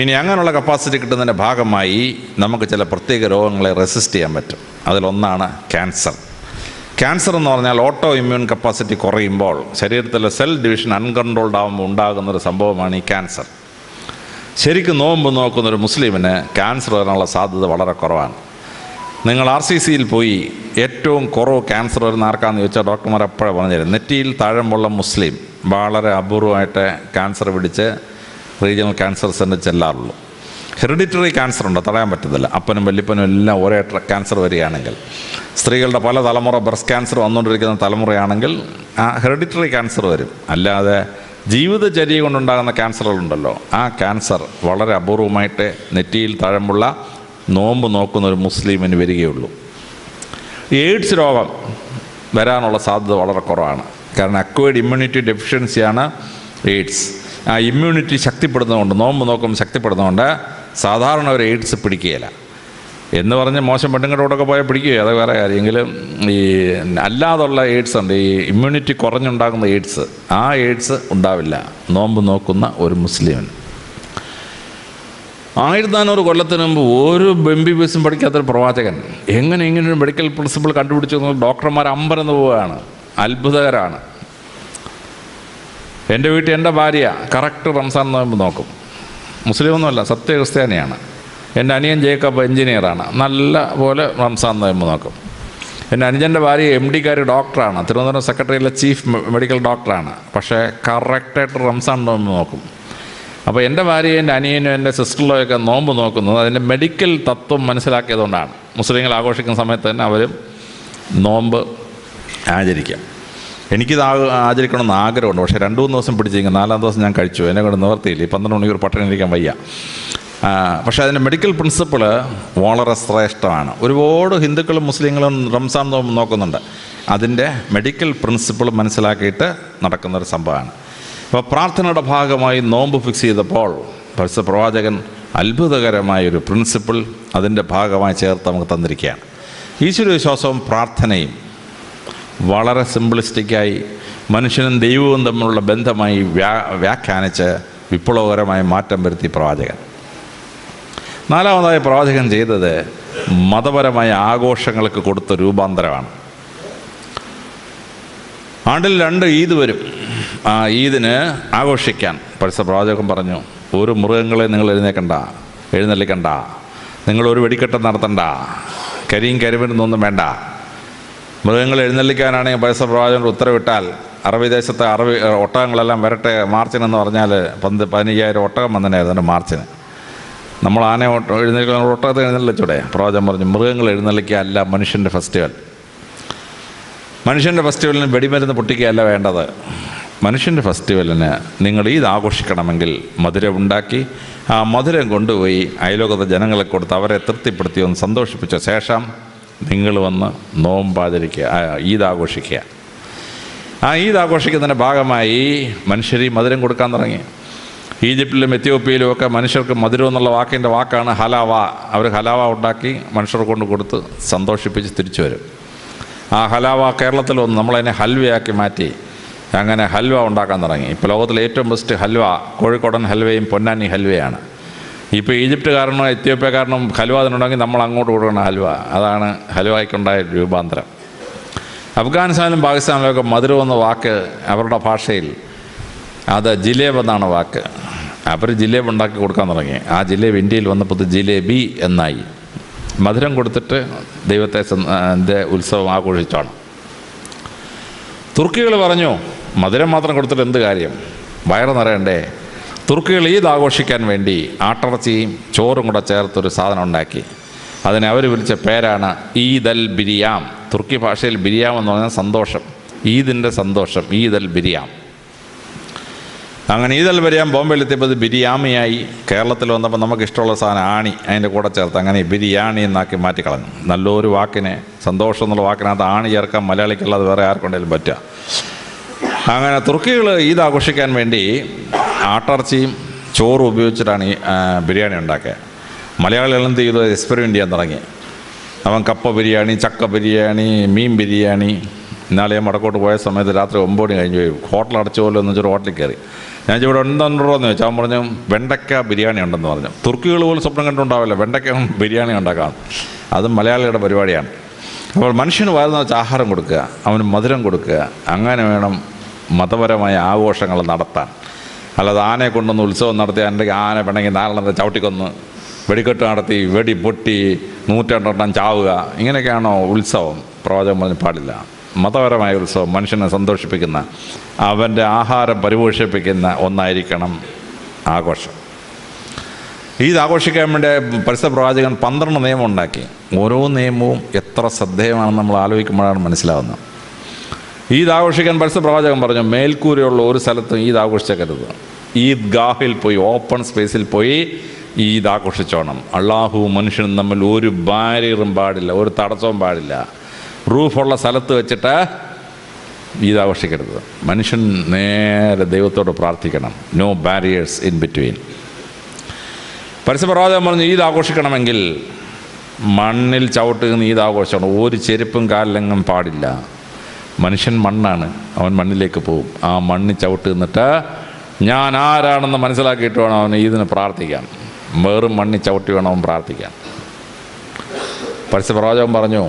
ഇനി അങ്ങനെയുള്ള കപ്പാസിറ്റി കിട്ടുന്നതിൻ്റെ ഭാഗമായി നമുക്ക് ചില പ്രത്യേക രോഗങ്ങളെ റെസിസ്റ്റ് ചെയ്യാൻ പറ്റും. അതിലൊന്നാണ് ക്യാൻസർ. ക്യാൻസർ എന്ന് പറഞ്ഞാൽ ഓട്ടോ ഇമ്മ്യൂൺ കപ്പാസിറ്റി കുറയുമ്പോൾ ശരീരത്തിലെ സെൽ ഡിവിഷൻ അൺകൺട്രോൾഡ് ആകുമ്പോൾ ഉണ്ടാകുന്നൊരു സംഭവമാണ് ഈ ക്യാൻസർ. ശരിക്കും നോമ്പ് നോക്കുന്നൊരു മുസ്ലിമിന് ക്യാൻസർ വരാനുള്ള സാധ്യത വളരെ കുറവാണ്. നിങ്ങൾ RCCയിൽ പോയി ഏറ്റവും കുറവ് ക്യാൻസർ വരുന്ന ആർക്കാന്ന് ചോദിച്ചാൽ ഡോക്ടർമാർ എപ്പോഴും പറഞ്ഞുതരും, നെറ്റിയിൽ താഴമ്പുള്ള മുസ്ലിം വളരെ അപൂർവമായിട്ട് ക്യാൻസർ പിടിച്ച് റീജിയണൽ ക്യാൻസർ സെൻ്റർ ചെല്ലാറുള്ളൂ. ഹെറിഡിറ്ററി ക്യാൻസർ ഉണ്ട്, തടയാൻ പറ്റത്തില്ല. അപ്പനും വല്യപ്പനും എല്ലാം ഒരേ ക്യാൻസർ വരികയാണെങ്കിൽ, സ്ത്രീകളുടെ പല തലമുറ ബ്രസ്റ്റ് ക്യാൻസർ വന്നുകൊണ്ടിരിക്കുന്ന തലമുറയാണെങ്കിൽ ആ ഹെറിഡിറ്ററി ക്യാൻസർ വരും. അല്ലാതെ ജീവിതചര്യ കൊണ്ടുണ്ടാകുന്ന ക്യാൻസറുകളുണ്ടല്ലോ, ആ ക്യാൻസർ വളരെ അപൂർവമായിട്ട് നെറ്റിയിൽ തഴമ്പുള്ള നോമ്പ് നോക്കുന്ന ഒരു മുസ്ലിമിന് വരികയുള്ളൂ. എയ്ഡ്സ് രോഗം വരാനുള്ള സാധ്യത വളരെ കുറവാണ്. കാരണം അക്വയർഡ് ഇമ്മ്യൂണിറ്റി ഡെഫിഷ്യൻസിയാണ് എയ്ഡ്സ്. ആ ഇമ്മ്യൂണിറ്റി ശക്തിപ്പെടുന്നതുകൊണ്ട്, നോമ്പ് നോക്കുമ്പോൾ ശക്തിപ്പെടുന്നതുകൊണ്ട് സാധാരണ ഒരു എയ്ഡ്സ് പിടിക്കുകയില്ല. എന്ന് പറഞ്ഞ് മോശം പെണ്ണുങ്ങളുടെ കൂടെയൊക്കെ പോയാൽ പിടിക്കുകയോ, അത് വേറെ കാര്യമെങ്കിലും ഈ അല്ലാതുള്ള എയ്ഡ്സ് ഉണ്ട്, ഈ ഇമ്മ്യൂണിറ്റി കുറഞ്ഞുണ്ടാകുന്ന എയ്ഡ്സ്, ആ എയ്ഡ്സ് ഉണ്ടാവില്ല നോമ്പ് നോക്കുന്ന ഒരു മുസ്ലിമിന്. 1400 കൊല്ലത്തിന് മുമ്പ് ഒരു MBBS പഠിക്കാത്തൊരു പ്രവാചകൻ എങ്ങനെ ഇങ്ങനൊരു മെഡിക്കൽ പ്രിൻസിപ്പിൾ കണ്ടുപിടിച്ചു? ഡോക്ടർമാർ അമ്പരന്ന് പോവുകയാണ്, അത്ഭുതകരമാണ്. എൻ്റെ വീട്ടിൽ എൻ്റെ ഭാര്യ കറക്റ്റ് റംസാൻ നോമ്പ് നോക്കും. മുസ്ലിമൊന്നുമല്ല, സത്യ ക്രിസ്ത്യാനിയാണ്. എൻ്റെ അനിയൻ ജേക്കബ് എഞ്ചിനീയറാണ്, നല്ല പോലെ റംസാൻ നോമ്പ് നോക്കും. എൻ്റെ അനുജൻ്റെ ഭാര്യ MD-കാരി ഡോക്ടറാണ്, തിരുവനന്തപുരം സെക്രട്ടറിയിലെ ചീഫ് മെഡിക്കൽ ഡോക്ടറാണ്, പക്ഷേ കറക്റ്റായിട്ട് റംസാൻ നോമ്പ് നോക്കും. അപ്പോൾ എൻ്റെ ഭാര്യയും എൻ്റെ അനിയനും എൻ്റെ സിസ്റ്ററിലൊക്കെ നോമ്പ് നോക്കുന്നത് അതിൻ്റെ മെഡിക്കൽ തത്വം മനസ്സിലാക്കിയതുകൊണ്ടാണ്. മുസ്ലിങ്ങൾ ആഘോഷിക്കുന്ന സമയത്ത് തന്നെ അവരും നോമ്പ് ആചരിക്കാം. എനിക്കിത് ആചരിക്കണമെന്ന് ആഗ്രഹമുണ്ട്, പക്ഷേ 2-3 ദിവസം പിടിച്ചിരിക്കും. 4-ാം ദിവസം ഞാൻ കഴിച്ചു, എന്നെ കൊണ്ട് നിവർത്തിയില്ല. 12 മണിക്കൂർ പട്ടിണി ഇരിക്കാൻ വയ്യ. പക്ഷേ അതിൻ്റെ മെഡിക്കൽ പ്രിൻസിപ്പിൾ വളരെ ശ്രേഷ്ഠമാണ്. ഒരുപാട് ഹിന്ദുക്കളും മുസ്ലിങ്ങളും റംസാൻ നോമ്പ് നോക്കുന്നുണ്ട്. അതിൻ്റെ മെഡിക്കൽ പ്രിൻസിപ്പിൾ മനസ്സിലാക്കിയിട്ട് നടക്കുന്നൊരു സംഭവമാണ്. അപ്പോൾ പ്രാർത്ഥനയുടെ ഭാഗമായി നോമ്പ് ഫിക്സ് ചെയ്തപ്പോൾ പരിശുദ്ധ പ്രവാചകൻ അത്ഭുതകരമായൊരു പ്രിൻസിപ്പിൾ അതിൻ്റെ ഭാഗമായി ചേർത്ത് നമുക്ക് തന്നിരിക്കുകയാണ്. ഈശ്വരവിശ്വാസവും പ്രാർത്ഥനയും വളരെ സിംപിളിസ്റ്റിക്കായി മനുഷ്യനും ദൈവവും തമ്മിലുള്ള ബന്ധമായി വ്യാഖ്യാനിച്ച് വിപ്ലവകരമായ മാറ്റം വരുത്തി പ്രവാചകൻ. നാലാമതായി പ്രവാചകൻ ചെയ്തത് മതപരമായ ആഘോഷങ്ങൾക്ക് കൊടുത്ത രൂപാന്തരമാണ്. ആണ്ടിൽ 2 ഈദ് വരും. ആ ഈദിന് ആഘോഷിക്കാൻ പരിശുദ്ധ പ്രവാചകൻ പറഞ്ഞു, ഒരു മൃഗങ്ങളെ നിങ്ങൾ എഴുന്നള്ളിക്കണ്ട, നിങ്ങളൊരു വെടിക്കെട്ട് നടത്തണ്ട, കരിയും കരിമരുന്നൊന്നും വേണ്ട. മൃഗങ്ങൾ എഴുന്നള്ളിക്കാനാണെങ്കിൽ പരിശുദ്ധ പ്രവാചകൻ ഉത്തരവിട്ടാൽ അറബി ദേശത്തെ ഒട്ടകങ്ങളെല്ലാം വരട്ടെ മാർച്ചിനെന്ന് പറഞ്ഞാൽ 15,000 ഒട്ടകം വന്നതിനായിരുന്നു മാർച്ചിന്. നമ്മൾ ആന എഴുന്നള്ളിക്കാൻ ഒട്ടകത്തെ എഴുന്നള്ളിച്ചൂടെ? പ്രവാചകൻ പറഞ്ഞു, മൃഗങ്ങൾ എഴുന്നള്ളിക്കുകയല്ല മനുഷ്യൻ്റെ ഫെസ്റ്റിവൽ. മനുഷ്യൻ്റെ ഫെസ്റ്റിവലിന് വെടിമരുന്ന് പൊട്ടിക്കുകയല്ല വേണ്ടത്. മനുഷ്യൻ്റെ ഫെസ്റ്റിവലിന് നിങ്ങൾ ഈദ് ആഘോഷിക്കണമെങ്കിൽ മധുരം ഉണ്ടാക്കി ആ മധുരം കൊണ്ടുപോയി അയലോകത്തെ ജനങ്ങളെ കൊടുത്ത് അവരെ തൃപ്തിപ്പെടുത്തി ഒന്ന് സന്തോഷിപ്പിച്ച ശേഷം നിങ്ങൾ വന്ന് നോമ്പാചരിക്കുക, ഈദ് ആഘോഷിക്കുക. ആ ഈദ് ആഘോഷിക്കുന്നതിൻ്റെ ഭാഗമായി മനുഷ്യർ ഈ മധുരം കൊടുക്കാൻ തുടങ്ങി. ഈജിപ്തിലും എത്യോപ്യയിലും ഒക്കെ മനുഷ്യർക്ക് മധുരം എന്നുള്ള വാക്കാണ് ഹലാവ. അവർ ഹലാവ ഉണ്ടാക്കി മനുഷ്യരെ കൊണ്ട് കൊടുത്ത് സന്തോഷിപ്പിച്ച് തിരിച്ചു വരും. ആ ഹലാവ കേരളത്തിൽ വന്ന് നമ്മളതിനെ ഹൽവയാക്കി മാറ്റി അങ്ങനെ ഹൽവ ഉണ്ടാക്കാൻ തുടങ്ങി. ഇപ്പോൾ ലോകത്തിലെ ഏറ്റവും ബെസ്റ്റ് ഹൽവ കോഴിക്കോടൻ ഹൽവയും പൊന്നാനി ഹൽവയാണ്. ഇപ്പോൾ ഈജിപ്തുകാരനോ എത്യോപ്യക്കാരനോ ഹൽവ അതിനുണ്ടെങ്കിൽ നമ്മൾ അങ്ങോട്ട് കൊടുക്കണം ഹൽവ. അതാണ് ഹൽവയ്ക്കുണ്ടായ രൂപാന്തരം. അഫ്ഗാനിസ്ഥാനിലും പാകിസ്ഥാനിലുമൊക്കെ മധുരം എന്ന വാക്ക് അവരുടെ ഭാഷയിൽ അത് ജിലേബ് എന്നാണ് വാക്ക്. അവർ ജിലേബ് ഉണ്ടാക്കി കൊടുക്കാൻ തുടങ്ങി. ആ ജിലേബ് ഇന്ത്യയിൽ വന്നപ്പോൾ ജിലേബി എന്നായി. മധുരം കൊടുത്തിട്ട് ദൈവത്തെ ഉത്സവം ആഘോഷിച്ചാണ്. തുർക്കികൾ പറഞ്ഞു, മധുരം മാത്രം കൊടുത്തിട്ട് എന്ത് കാര്യം, വയറ് നിറയണ്ടേ? തുർക്കികൾ ഈദ് ആഘോഷിക്കാൻ വേണ്ടി ആട്ടിറച്ചിയും ചോറും കൂടെ ചേർത്തൊരു സാധനം ഉണ്ടാക്കി. അതിനെ അവർ വിളിച്ച പേരാണ് ഈദ് അൽ ബിരിയാം. തുർക്കി ഭാഷയിൽ ബിരിയാം എന്ന് പറഞ്ഞാൽ സന്തോഷം, ഈദിൻ്റെ സന്തോഷം, ഈദ് അൽ ബിരിയാം. അങ്ങനെ ഈദ് അൽ ബിരിയാം ബോംബെയിലെത്തിയപ്പോൾ ഇത് ബിരിയാമിയായി. കേരളത്തിൽ വന്നപ്പോൾ നമുക്ക് ഇഷ്ടമുള്ള സാധനം ആണി അതിൻ്റെ കൂടെ ചേർത്ത് അങ്ങനെ ബിരിയാണി എന്നാക്കി മാറ്റിക്കളഞ്ഞു. നല്ലൊരു വാക്കിനെ, സന്തോഷം എന്നുള്ള വാക്കിനകത്ത് ആണി ചേർക്കാൻ മലയാളിക്കുള്ളത് വേറെ ആർക്കുണ്ടെങ്കിലും പറ്റുക. അങ്ങനെ തുർക്കികൾ ഈദ് ആഘോഷിക്കാൻ വേണ്ടി ആട്ടിറച്ചിയും ചോറും ഉപയോഗിച്ചിട്ടാണ് ഈ ബിരിയാണി ഉണ്ടാക്കിയത്. മലയാളികൾ എന്ത് ചെയ്തു, എക്സ്പെരിമെൻ്റ് ചെയ്യാൻ തുടങ്ങി. അവൻ കപ്പ ബിരിയാണി, ചക്ക ബിരിയാണി, മീൻ ബിരിയാണി. ഇന്നാളെ വടക്കോട്ട് പോയ സമയത്ത് രാത്രി 9 മണി കഴിഞ്ഞ് പോയി. ഹോട്ടൽ അടച്ചു പോലെ എന്ന് വെച്ചൊരു ഹോട്ടലിൽ കയറി. ഞാൻ ഇവിടെ ഉണ്ടെന്നുണ്ടോ എന്ന് ചോദിച്ചാൽ അവൻ പറഞ്ഞു വെണ്ടയ്ക്ക ബിരിയാണി ഉണ്ടെന്ന് പറഞ്ഞു. തുർക്കികൾ പോലും സ്വപ്നം കണ്ടുണ്ടാവില്ല വെണ്ടയ്ക്ക ബിരിയാണി ഉണ്ടാക്കാം. അതും മലയാളികളുടെ പരിപാടിയാണ്. അപ്പോൾ മനുഷ്യന് വയറുന്ന വെച്ചാൽ ആഹാരം കൊടുക്കുക, അവന് മധുരം കൊടുക്കുക. അങ്ങനെ വേണം മതപരമായ ആഘോഷങ്ങൾ നടത്താൻ. അല്ലാതെ ആനയെ കൊണ്ടൊന്ന് ഉത്സവം നടത്തി എൻ്റെ ആന വേണമെങ്കിൽ 4 ചവിട്ടിക്കൊന്ന് വെടിക്കെട്ട് നടത്തി വെടി പൊട്ടി 102 ചാവുക, ഇങ്ങനെയൊക്കെയാണോ ഉത്സവം? പ്രവാചകൻ പറഞ്ഞു പാടില്ല. മതപരമായ ഉത്സവം മനുഷ്യനെ സന്തോഷിപ്പിക്കുന്ന, അവൻ്റെ ആഹാരം പരിപോഷിപ്പിക്കുന്ന ഒന്നായിരിക്കണം ആഘോഷം. ഈദ് ആഘോഷിക്കാൻ വേണ്ടി പരിശുദ്ധ പ്രവാചകൻ 12 നിയമം ഉണ്ടാക്കി. ഓരോ നിയമവും എത്ര ശ്രദ്ധേയമാണെന്ന് നമ്മൾ ആലോചിക്കുമ്പോഴാണ് മനസ്സിലാവുന്നത്. ഈദ് ആഘോഷിക്കാൻ പരിശുദ്ധ പ്രവാചകൻ പറഞ്ഞു, മേൽക്കൂരയുള്ള ഒരു സ്ഥലത്തും ഈദ് ആഘോഷിച്ചേക്കരുത്. ഈദ് ഗാഹിൽ പോയി, ഓപ്പൺ സ്പേസിൽ പോയി ഈദ് ആഘോഷിച്ചോണം. അള്ളാഹുവും മനുഷ്യനും തമ്മിൽ ഒരു ബാരിയറും പാടില്ല, ഒരു തടസ്സവും പാടില്ല. റൂഫുള്ള സ്ഥലത്ത് വെച്ചിട്ട് ഈദ് ആഘോഷിക്കരുത്. മനുഷ്യൻ നേരെ ദൈവത്തോട് പ്രാർത്ഥിക്കണം. No barriers in between. പരിശുദ്ധ പ്രവാചകൻ പറഞ്ഞു, ഈദ് ആഘോഷിക്കണമെങ്കിൽ മണ്ണിൽ ചവിട്ടുന്ന ഈദ് ആഘോഷിക്കണം. ഒരു ചെരുപ്പും കാലിലെങ്ങും പാടില്ല. മനുഷ്യൻ മണ്ണാണ്, അവൻ മണ്ണിലേക്ക് പോകും. ആ മണ്ണിൽ ചവിട്ട് നിന്നിട്ട് ഞാൻ ആരാണെന്ന് മനസ്സിലാക്കിയിട്ട് വേണം അവന് ഈദിന് പ്രാർത്ഥിക്കാൻ. വേറും മണ്ണിൽ ചവിട്ടി വേണം അവൻ പ്രാർത്ഥിക്കാൻ. പരിശുദ്ധ പ്രവാചകൻ പറഞ്ഞു,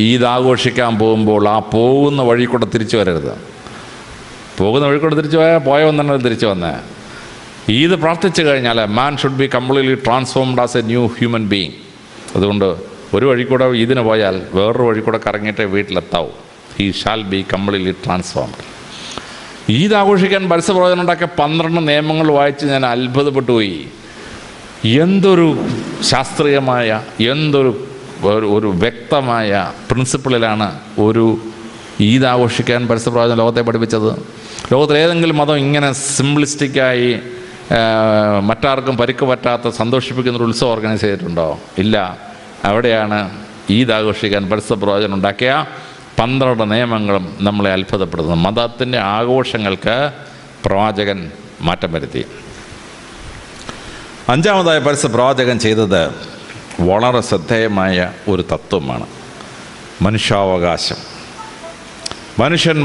ഈദ് ആഘോഷിക്കാൻ പോകുമ്പോൾ ആ പോകുന്ന വഴി കൂടെ തിരിച്ചു വരരുത്. പോകുന്ന വഴി കൂടെ തിരിച്ചു പോയവൻ തന്നെ തിരിച്ചു വന്നേ. ഈദ് പ്രാർത്ഥിച്ചു കഴിഞ്ഞാൽ man should be completely transformed as a new human being. അതുകൊണ്ട് ഒരു വഴി കൂടെ ഈദിന് പോയാൽ വേറൊരു വഴി കൂടെ കറങ്ങിയിട്ടേ വീട്ടിലെത്താവൂ. He shall be completely transformed. Eid ആഘോഷിക്കാൻ പരിശുദ്ധ പ്രവാചകൻ ഉണ്ടാക്കിയ 12 നിയമങ്ങൾ വായിച്ച് ഞാൻ അത്ഭുതപ്പെട്ടു പോയി. എന്തൊരു ശാസ്ത്രീയമായ, എന്തൊരു ഒരു വ്യക്തമായ പ്രിൻസിപ്പിളിലാണ് ഒരു ഈദ് ആഘോഷിക്കാൻ പരിശുദ്ധ പ്രവാചകൻ ലോകത്തെ പഠിപ്പിച്ചത്. ലോകത്തിൽ ഏതെങ്കിലും മതം ഇങ്ങനെ സിംപ്ലിസ്റ്റിക്കായി മറ്റാർക്കും പരിക്ക് പറ്റാത്ത സന്തോഷിപ്പിക്കുന്നൊരു ഉത്സവം ഓർഗനൈസ് ചെയ്തിട്ടുണ്ടോ? ഇല്ല. അവിടെയാണ് ഈദ് ആഘോഷിക്കാൻ പരിശുദ്ധ പ്രവാചകൻ ഉണ്ടാക്കിയ 12 നിയമങ്ങളും നമ്മളെ അത്ഭുതപ്പെടുത്തുന്നത്. മതത്തിൻ്റെ ആഘോഷങ്ങൾക്ക് പ്രവാചകൻ മാറ്റം വരുത്തി. 5-മതായി പരിശുദ്ധ പ്രവാചകൻ ചെയ്തത് വളരെ ശ്രദ്ധേയമായ ഒരു തത്വമാണ് മനുഷ്യാവകാശം.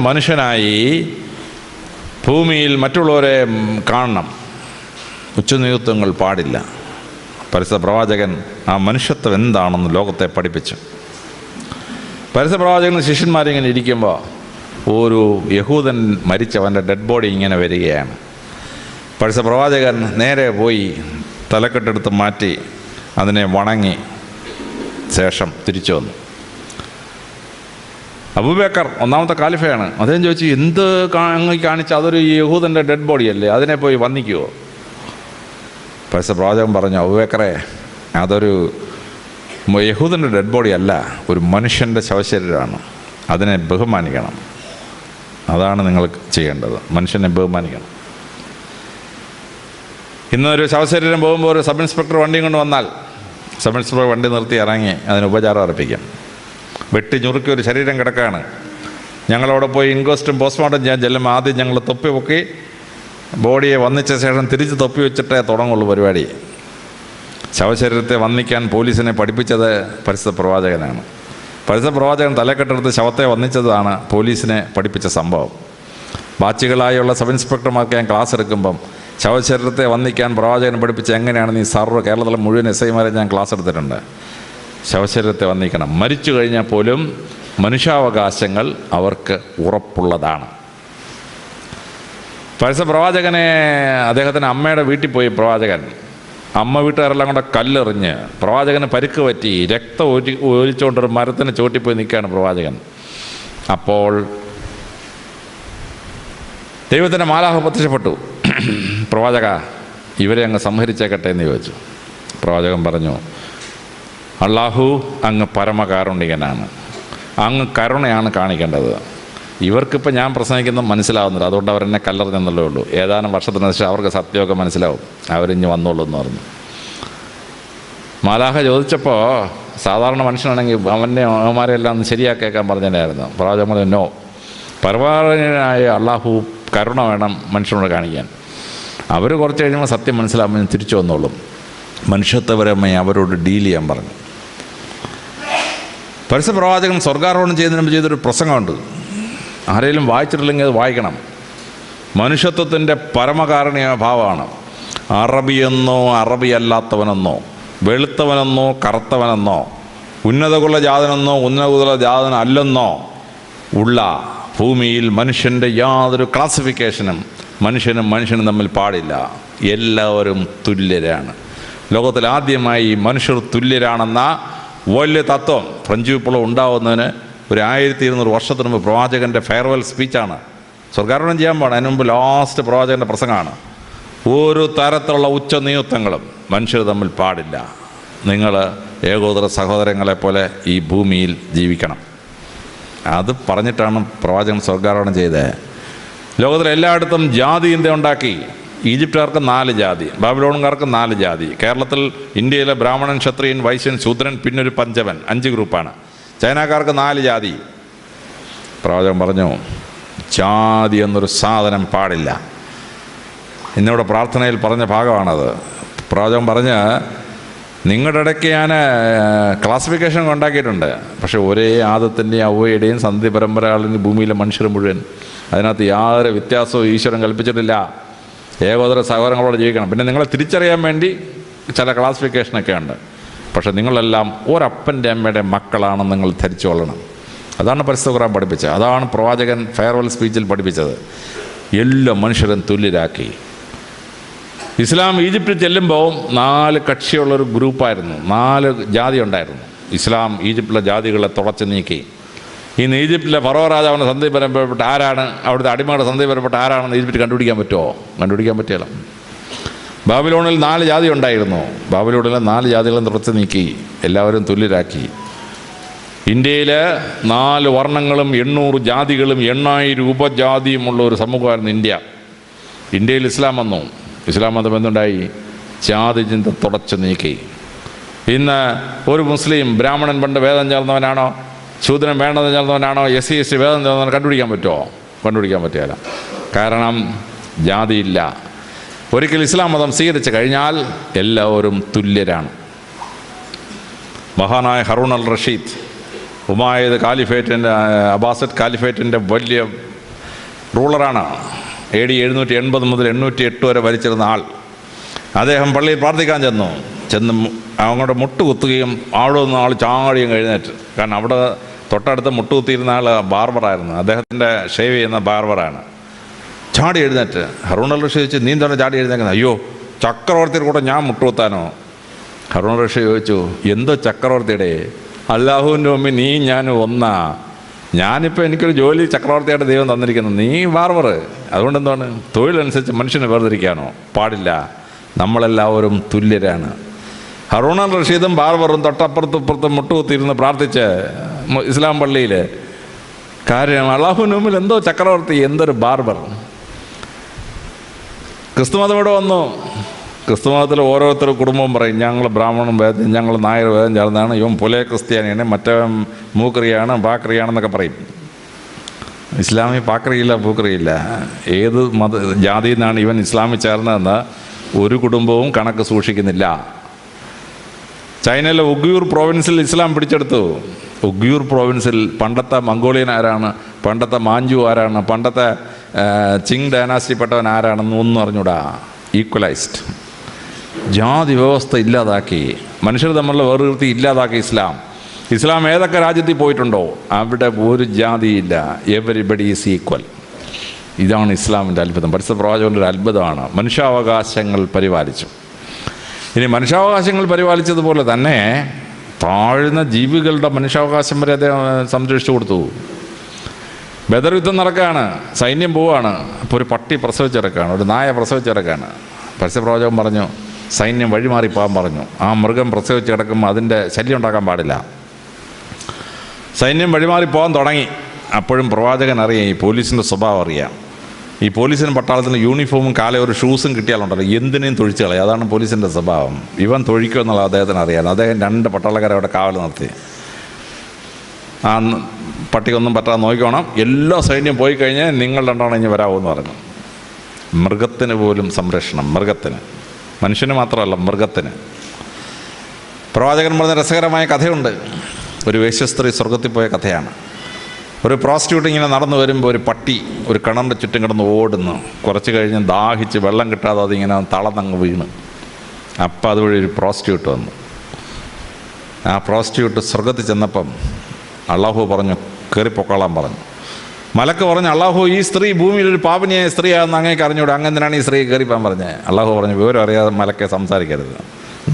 മനുഷ്യനായി ഭൂമിയിൽ മറ്റുള്ളവരെ കാണണം, ഉച്ചനീചത്വങ്ങൾ പാടില്ല. പരിശുദ്ധ പ്രവാചകൻ ആ മനുഷ്യത്വം എന്താണെന്ന് ലോകത്തെ പഠിപ്പിച്ചു. പരിശുദ്ധ പ്രവാചകൻ ശിഷ്യന്മാരിങ്ങനെ ഇരിക്കുമ്പോൾ ഒരു യഹൂദൻ മരിച്ചവൻ്റെ ഡെഡ് ബോഡി ഇങ്ങനെ വരികയാണ്. പരിശുദ്ധ പ്രവാചകൻ നേരെ പോയി തലക്കെട്ടെടുത്ത് മാറ്റി അതിനെ വണങ്ങി ശേഷം തിരിച്ചു വന്നു. അബൂബക്കർ ഒന്നാമത്തെ ഖലീഫയാണ്. അദ്ദേഹം ചോദിച്ചു, എന്ത് അങ്ങ് കാണിച്ച അതൊരു യഹൂദൻ്റെ ഡെഡ് ബോഡിയല്ലേ, അതിനെ പോയി വന്ദിക്കുമോ? പരിശുദ്ധ പ്രവാചകൻ പറഞ്ഞു, അബൂബക്കറെ, അതൊരു യഹൂദൻ്റെ ഡെഡ് ബോഡി അല്ല, ഒരു മനുഷ്യൻ്റെ ശവശരീരമാണ്. അതിനെ ബഹുമാനിക്കണം. അതാണ് നിങ്ങൾ ചെയ്യേണ്ടത്, മനുഷ്യനെ ബഹുമാനിക്കണം. ഇന്നൊരു ശവശരീരം പോകുമ്പോൾ ഒരു സബ് ഇൻസ്പെക്ടർ വണ്ടിയും കൊണ്ട് വന്നാൽ സബ് ഇൻസ്പെക്ടർ വണ്ടി നിർത്തി ഇറങ്ങി അതിന് ഉപചാരം അർപ്പിക്കാം. വെട്ടി ഞുറുക്കി ഒരു ശരീരം കിടക്കുകയാണ്, ഞങ്ങളവിടെ പോയി ഇൻക്വസ്റ്റും പോസ്റ്റ്മോർട്ടം ചെയ്യാൻ ചെല്ലുമ്പോൾ ആദ്യം ഞങ്ങൾ തൊപ്പി പൊക്കി ബോഡിയെ വന്നിച്ച ശേഷം തിരിച്ച് തൊപ്പി വെച്ചിട്ടേ തുടങ്ങുള്ളൂ പരിപാടി. ശവശരീരത്തെ വന്ദിക്കാൻ പോലീസിനെ പഠിപ്പിച്ചത് പരിശുദ്ധ പ്രവാചകനാണ്. പരിശുദ്ധ പ്രവാചകൻ തലക്കെട്ടെടുത്ത് ശവത്തെ വന്ദിച്ചതാണ് പോലീസിനെ പഠിപ്പിച്ച സംഭവം. ബാച്ചുകളായുള്ള സബ് ഇൻസ്പെക്ടർമാർക്ക് ഞാൻ ക്ലാസ് എടുക്കുമ്പം ശവശരീരത്തെ വന്ദിക്കാൻ പ്രവാചകൻ പഠിപ്പിച്ച എങ്ങനെയാണെന്ന് ഈ സർവ്വ കേരളത്തിലെ മുഴുവൻ SI-മാരെ ഞാൻ ക്ലാസ് എടുത്തിട്ടുണ്ട്. ശവശരീരത്തെ വന്ദിക്കണം. മരിച്ചു കഴിഞ്ഞാൽ പോലും മനുഷ്യാവകാശങ്ങൾ അവർക്ക് ഉറപ്പുള്ളതാണ്. പരിശുദ്ധ പ്രവാചകനെ അദ്ദേഹത്തിന് അമ്മയുടെ വീട്ടിൽ പോയി പ്രവാചകൻ, അമ്മ വീട്ടുകാരെല്ലാം കൂടെ കല്ലെറിഞ്ഞ് പ്രവാചകന് പരിക്ക് പറ്റി, രക്തം ഒലിച്ചുകൊണ്ടൊരു മരത്തിന് ചോട്ടിപ്പോയി നിൽക്കുകയാണ് പ്രവാചകൻ. അപ്പോൾ ദൈവത്തിൻ്റെ മാലാഖ പ്രത്യക്ഷപ്പെട്ടു. പ്രവാചക, ഇവരെ അങ്ങ് സംഹരിച്ചേക്കട്ടെ എന്ന് ചോദിച്ചു. പ്രവാചകൻ പറഞ്ഞു, അള്ളാഹു അങ്ങ് പരമകാരുണികനാണ്, അങ്ങ് കരുണയാണ് കാണിക്കേണ്ടത്. ഇവർക്കിപ്പോൾ ഞാൻ പ്രസംഗിക്കുന്നത് മനസ്സിലാവുന്നില്ല, അതുകൊണ്ട് അവരെന്നെ കല്ലെറിഞ്ഞെന്നുള്ളേ ഉള്ളൂ. ഏതാനും വർഷത്തിന് ശേഷം അവർക്ക് സത്യമൊക്കെ മനസ്സിലാവും, അവരിഞ്ഞ് വന്നോളൂ എന്ന് പറഞ്ഞു. മാലാഖ ചോദിച്ചപ്പോൾ സാധാരണ മനുഷ്യനാണെങ്കിൽ അവന്മാരെല്ലാം ഒന്ന് ശരിയാക്കേക്കാൻ പറഞ്ഞതിനായിരുന്നു. പ്രവാചകൻ പറഞ്ഞു, നോ, പരമാവനായ അള്ളാഹു കരുണ വേണം മനുഷ്യനോട് കാണിക്കാൻ. അവർ കുറച്ച് കഴിയുമ്പോൾ സത്യം മനസ്സിലാകുമ്പോൾ തിരിച്ചു വന്നോളും, മനുഷ്യത്വപരമായി അവരോട് ഡീൽ ചെയ്യാൻ പറഞ്ഞു. പരിശുദ്ധ പ്രവാചകൻ സ്വർഗാരോഹണം ചെയ്യുന്നതിന് മുമ്പ് ചെയ്തൊരു പ്രസംഗമുണ്ട്. ആരെങ്കിലും വായിച്ചിട്ടില്ലെങ്കിൽ അത് വായിക്കണം. മനുഷ്യത്വത്തിൻ്റെ പരമകാരുണ്യ ഭാവമാണ്. അറബിയെന്നോ അറബി അല്ലാത്തവനെന്നോ, വെളുത്തവനെന്നോ കറുത്തവനെന്നോ, ഉന്നതകുല ജാതനെന്നോ ഉന്നതകുല ജാതൻ അല്ലെന്നോ ഉള്ള ഭൂമിയിൽ മനുഷ്യൻ്റെ യാതൊരു ക്ലാസിഫിക്കേഷനും മനുഷ്യനും തമ്മിൽ പാടില്ല. എല്ലാവരും തുല്യരാണ്. ലോകത്തിൽ ആദ്യമായി മനുഷ്യർ തുല്യരാണെന്ന വലിയ തത്വം ഫ്രഞ്ച് വിപ്ലവം ഉണ്ടാവുന്നതിന് ഒരു 1200 വർഷത്തിന് മുമ്പ് പ്രവാചകൻ്റെ ഫെയർവെൽ സ്പീച്ചാണ്. സ്വർഗാരോഹണം ചെയ്യാൻ പാടില്ല, അതിന് മുമ്പ് ലാസ്റ്റ് പ്രവാചകൻ്റെ പ്രസംഗമാണ്. ഒരു തരത്തിലുള്ള ഉച്ചനീചത്വങ്ങളും മനുഷ്യർ തമ്മിൽ പാടില്ല. നിങ്ങൾ ഏകോദര സഹോദരങ്ങളെ പോലെ ഈ ഭൂമിയിൽ ജീവിക്കണം. അത് പറഞ്ഞിട്ടാണ് പ്രവാചകൻ സ്വർഗാരോഹണം ചെയ്തത്. ലോകത്തിലെ എല്ലായിടത്തും ജാതി ഇന്ത്യ ഉണ്ടാക്കി. ഈജിപ്തുകാർക്ക് 4 ജാതി, ബാബിലോണുകാർക്ക് 4 ജാതി. കേരളത്തിൽ ഇന്ത്യയിലെ ബ്രാഹ്മണൻ, ക്ഷത്രിയൻ, വൈശ്യൻ, ശൂദ്രൻ, പിന്നൊരു പഞ്ചമൻ, 5 ഗ്രൂപ്പാണ്. ചൈനക്കാർക്ക് 4 ജാതി. പ്രവാചകൻ പറഞ്ഞു, ജാതി എന്നൊരു സാധനം പാടില്ല. ഇന്നിവിടെ പ്രാർത്ഥനയിൽ പറഞ്ഞ ഭാഗമാണത്. പ്രവാചകൻ പറഞ്ഞ്, നിങ്ങളുടെ ഇടയ്ക്ക് ഞാൻ ക്ലാസിഫിക്കേഷൻ ഉണ്ടാക്കിയിട്ടുണ്ട്, പക്ഷേ ഒരേ ആദത്തിൻ്റെയും അവയുടെയും സന്ധി പരമ്പരകളിൽ ഭൂമിയിലെ മനുഷ്യർ മുഴുവൻ, അതിനകത്ത് യാതൊരു വ്യത്യാസവും ഈശ്വരൻ കൽപ്പിച്ചിട്ടില്ല. ഏകോദര സഹോദരങ്ങളോട് ജീവിക്കണം. പിന്നെ നിങ്ങളെ തിരിച്ചറിയാൻ വേണ്ടി ചില ക്ലാസിഫിക്കേഷനൊക്കെ ഉണ്ട്, പക്ഷേ നിങ്ങളെല്ലാം ഒരപ്പൻ്റെ അമ്മയുടെ മക്കളാണെന്ന് നിങ്ങൾ ധരിച്ചു കൊള്ളണം. അതാണ് പരിശുദ്ധ ഖുർആൻ പഠിപ്പിച്ചത്. അതാണ് പ്രവാചകൻ ഫെയർവെൽ സ്പീച്ചിൽ പഠിപ്പിച്ചത്. എല്ലാ മനുഷ്യരും തുല്യരാക്കി. ഇസ്ലാം ഈജിപ്തിൽ ചെല്ലുമ്പോൾ 4 കക്ഷിയുള്ളൊരു ഗ്രൂപ്പായിരുന്നു, 4 ജാതി ഉണ്ടായിരുന്നു. ഇസ്ലാം ഈജിപ്തിലെ ജാതികളെ തുടച്ചു നീക്കി. ഇന്ന് ഈജിപ്തിലെ ഫറോ രാജാവിൻ്റെ സന്ധി പരമ്പരപ്പെട്ട ആരാണ്, അവിടുത്തെ അടിമയുടെ സന്ധി പരമ്പപ്പെട്ട ആരാണെന്ന് ഈജിപ്തിൽ കണ്ടുപിടിക്കാൻ പറ്റുമോ? കണ്ടുപിടിക്കാൻ പറ്റില്ല. ബാബിലോണിൽ 4 ജാതി ഉണ്ടായിരുന്നു. ബാബിലോണിലെ 4 ജാതികളും തുടച്ചു നീക്കി, എല്ലാവരും തുല്യരാക്കി. ഇന്ത്യയിൽ 4 വർണ്ണങ്ങളും 800 ജാതികളും 8000 ഉപജാതിയുമുള്ള ഒരു സമൂഹമായിരുന്നു ഇന്ത്യ. ഇന്ത്യയിൽ ഇസ്ലാം വന്നു. ഇസ്ലാം മതം എന്തുണ്ടായി? ജാതി ചിന്ത തുടച്ചു നീക്കി. ഇന്ന് ഒരു മുസ്ലിം ബ്രാഹ്മണൻ പണ്ട് വേദം ചേർന്നവനാണോ, ശൂദ്രൻ വേണ്ടത് ചേർന്നവനാണോ, SC ST വേദം ചേർന്നവൻ കണ്ടുപിടിക്കാൻ പറ്റുമോ? കണ്ടുപിടിക്കാൻ പറ്റില്ല. കാരണം ജാതിയില്ല. ഒരിക്കൽ ഇസ്ലാം മതം സ്വീകരിച്ചു കഴിഞ്ഞാൽ എല്ലാവരും തുല്യരാണ്. മഹാനായ ഹറൂൺ അൽ റഷീദ് ഉമായത് കാലിഫേറ്റിൻ്റെ, അബ്ബാസിഡ് കാലിഫേറ്റിൻ്റെ വലിയ റൂളറാണ്. AD 780 മുതൽ 808 വരെ ഭരിച്ചിരുന്ന ആൾ. അദ്ദേഹം പള്ളിയിൽ പ്രാർത്ഥിക്കാൻ ചെന്ന് അങ്ങോട്ട് മുട്ട് കുത്തുകയും അവിടെ നിന്ന് ആൾ ചാടിയും എഴുന്നേറ്റ്. കാരണം അവിടെ തൊട്ടടുത്ത് മുട്ട് കുത്തിയിരുന്ന ആൾ ബാർബറായിരുന്നു, അദ്ദേഹത്തിൻ്റെ ഷേവ് ചെയ്യുന്ന ബാർബറാണ്. ചാടി എഴുന്നേറ്റ് ഹറൂൺ അൽ റഷീദ് ചോദിച്ചു, നീ എന്താണ് ചാടി എഴുന്നേക്കുന്നത്? അയ്യോ, ചക്രവർത്തിയുടെ കൂടെ ഞാൻ മുട്ടുകുത്താനോ? ഹറൂൺ അൽ റഷീദ് ചോദിച്ചു, എന്തോ ചക്രവർത്തിയുടെ? അല്ലാഹുവിൻ്റെ മുമ്പിൽ നീ ഞാനും ഒന്നാ. ഞാനിപ്പോൾ എനിക്കൊരു ജോലി ചക്രവർത്തിയായിട്ട് ദൈവം തന്നിരിക്കുന്നു, നീ ബാർബർ. അതുകൊണ്ടെന്താണ്? തൊഴിലനുസരിച്ച് മനുഷ്യനെ വേർതിരിക്കാനോ? പാടില്ല. നമ്മളെല്ലാവരും തുല്യരാണ്. ഹറൂൺ അൽ റഷീദും ബാർബറും തൊട്ടപ്പുറത്തും ഇപ്പുറത്തും മുട്ടുകുത്തിയിരുന്ന് പ്രാർത്ഥിച്ച് ഇസ്ലാം പള്ളിയിൽ. കാര്യം അള്ളാഹുവിന് മുമ്പിൽ എന്തോ ചക്രവർത്തി, എന്തൊരു ബാർബർ. ക്രിസ്തുമതം ഇവിടെ വന്നു. ക്രിസ്തുമതത്തിൽ ഓരോരുത്തരും കുടുംബവും പറയും, ഞങ്ങൾ ബ്രാഹ്മണൻ വേദം, ഞങ്ങൾ നായർ വേദം ചേർന്നാണ്, ഇവൻ പുലയ ക്രിസ്ത്യാനിയാണ്, മറ്റവൻ മൂക്രിയാണ്, ബാക്രിയാണെന്നൊക്കെ പറയും. ഇസ്ലാമി പാക്രിയില്ല, പൂക്രിയില്ല. ഏത് ജാതിയിൽ നിന്നാണ് ഇവൻ ഇസ്ലാമിൽ ചേർന്നതെന്ന് ഒരു കുടുംബവും കണക്ക് സൂക്ഷിക്കുന്നില്ല. ചൈനയിലെ ഉഗ്യൂർ പ്രോവിൻസിൽ ഇസ്ലാം പിടിച്ചെടുത്തു. ഉഗ്യൂർ പ്രോവിൻസിൽ പണ്ടത്തെ മംഗോളിയൻ ആരാണ്, പണ്ടത്തെ മാഞ്ചു ആരാണ്, പണ്ടത്തെ ചിങ് ഡൈനാസ്റ്റിപ്പെട്ടവൻ ആരാണെന്ന് ഒന്നും അറിഞ്ഞൂടാ. ഈക്വലൈസ്ഡ്. ജാതി വ്യവസ്ഥ ഇല്ലാതാക്കി, മനുഷ്യർ തമ്മിലുള്ള വേർതിർത്തി ഇല്ലാതാക്കി ഇസ്ലാം ഏതൊക്കെ രാജ്യത്തിൽ പോയിട്ടുണ്ടോ അവിടെ ഒരു ജാതിയില്ല. Everybody is equal. ഇതാണ് ഇസ്ലാമിൻ്റെ അത്ഭുതം. പരിശുദ്ധ പ്രവാചകൻ്റെ ഒരു അത്ഭുതമാണ്. മനുഷ്യാവകാശങ്ങൾ പരിപാലിച്ചു. ഇനി മനുഷ്യാവകാശങ്ങൾ പരിപാലിച്ചതുപോലെ തന്നെ താഴ്ന്ന ജീവികളുടെ മനുഷ്യാവകാശം വരെ അദ്ദേഹം സംരക്ഷിച്ചു കൊടുത്തു. ബദർ യുദ്ധം നടക്കുകയാണ്, സൈന്യം പോവുകയാണ്. അപ്പോൾ ഒരു പട്ടി പ്രസവിച്ചിറക്കുകയാണ്, ഒരു നായ പ്രസവിച്ചിറക്കുകയാണ്. പരിശുദ്ധ പ്രവാചകൻ പറഞ്ഞു, സൈന്യം വഴിമാറിപ്പോകാൻ പറഞ്ഞു. ആ മൃഗം പ്രസവിച്ച് കിടക്കുമ്പോൾ അതിൻ്റെ ശല്യം ഉണ്ടാക്കാൻ പാടില്ല. സൈന്യം വഴിമാറിപ്പോകാൻ തുടങ്ങി. അപ്പോഴും പ്രവാചകൻ അറിയാം, ഈ പോലീസിൻ്റെ സ്വഭാവം അറിയാം. ഈ പോലീസിനും പട്ടാളത്തിന് യൂണിഫോമും കാലേ ഒരു ഷൂസും കിട്ടിയാലുണ്ടല്ലോ എന്തിനേയും തൊഴിച്ചു കളയും. അതാണ് പോലീസിൻ്റെ സ്വഭാവം. ഇവൻ തൊഴിക്കുമെന്നുള്ള അദ്ദേഹത്തിന് അറിയാം. അദ്ദേഹം 2 പട്ടാളക്കാരെ അവിടെ കാവൽ നിർത്തി. ആ പട്ടിക്കൊന്നും പറ്റാതെ നോക്കിക്കോണം, എല്ലാ സൈന്യം പോയി കഴിഞ്ഞാൽ നിങ്ങൾ 2 ഇഞ്ഞ് വരാമെന്ന് പറഞ്ഞു. മൃഗത്തിന് പോലും സംരക്ഷണം. മൃഗത്തിന്, മനുഷ്യന് മാത്രമല്ല മൃഗത്തിന്. പ്രവാചകൻ പറഞ്ഞ രസകരമായ കഥയുണ്ട്. ഒരു വേശ്യസ്ത്രീ സ്വർഗത്തിൽ പോയ കഥയാണ്. ഒരു പ്രോസ്റ്റിറ്റ്യൂട്ട് ഇങ്ങനെ നടന്നു വരുമ്പോൾ ഒരു പട്ടി ഒരു കിണറിൻ്റെ ചുറ്റും കിടന്ന് ഓടുന്നു. കുറച്ച് കഴിഞ്ഞ് ദാഹിച്ച് വെള്ളം കിട്ടാതെ അതിങ്ങനെ തളർന്നങ്ങ് വീണ്. അപ്പം അതുവഴി ഒരു പ്രോസ്റ്റിറ്റ്യൂട്ട് വന്നു. ആ പ്രോസ്റ്റിറ്റ്യൂട്ട് സ്വർഗത്തിൽ ചെന്നപ്പം അള്ളാഹു പറഞ്ഞു, കയറിപ്പൊക്കോളാൻ പറഞ്ഞു. മലക്ക് പറഞ്ഞു, അള്ളാഹു ഈ സ്ത്രീ ഭൂമിയിലൊരു പാപിനിയായ സ്ത്രീയാണെന്ന് അങ്ങേക്ക് അറിഞ്ഞൂടെ, അങ്ങനെയാണ് ഈ സ്ത്രീ കയറിപ്പോകാൻ പറഞ്ഞത്. അള്ളാഹു പറഞ്ഞു, വിവരം അറിയാതെ മലക്കെ സംസാരിക്കരുത്,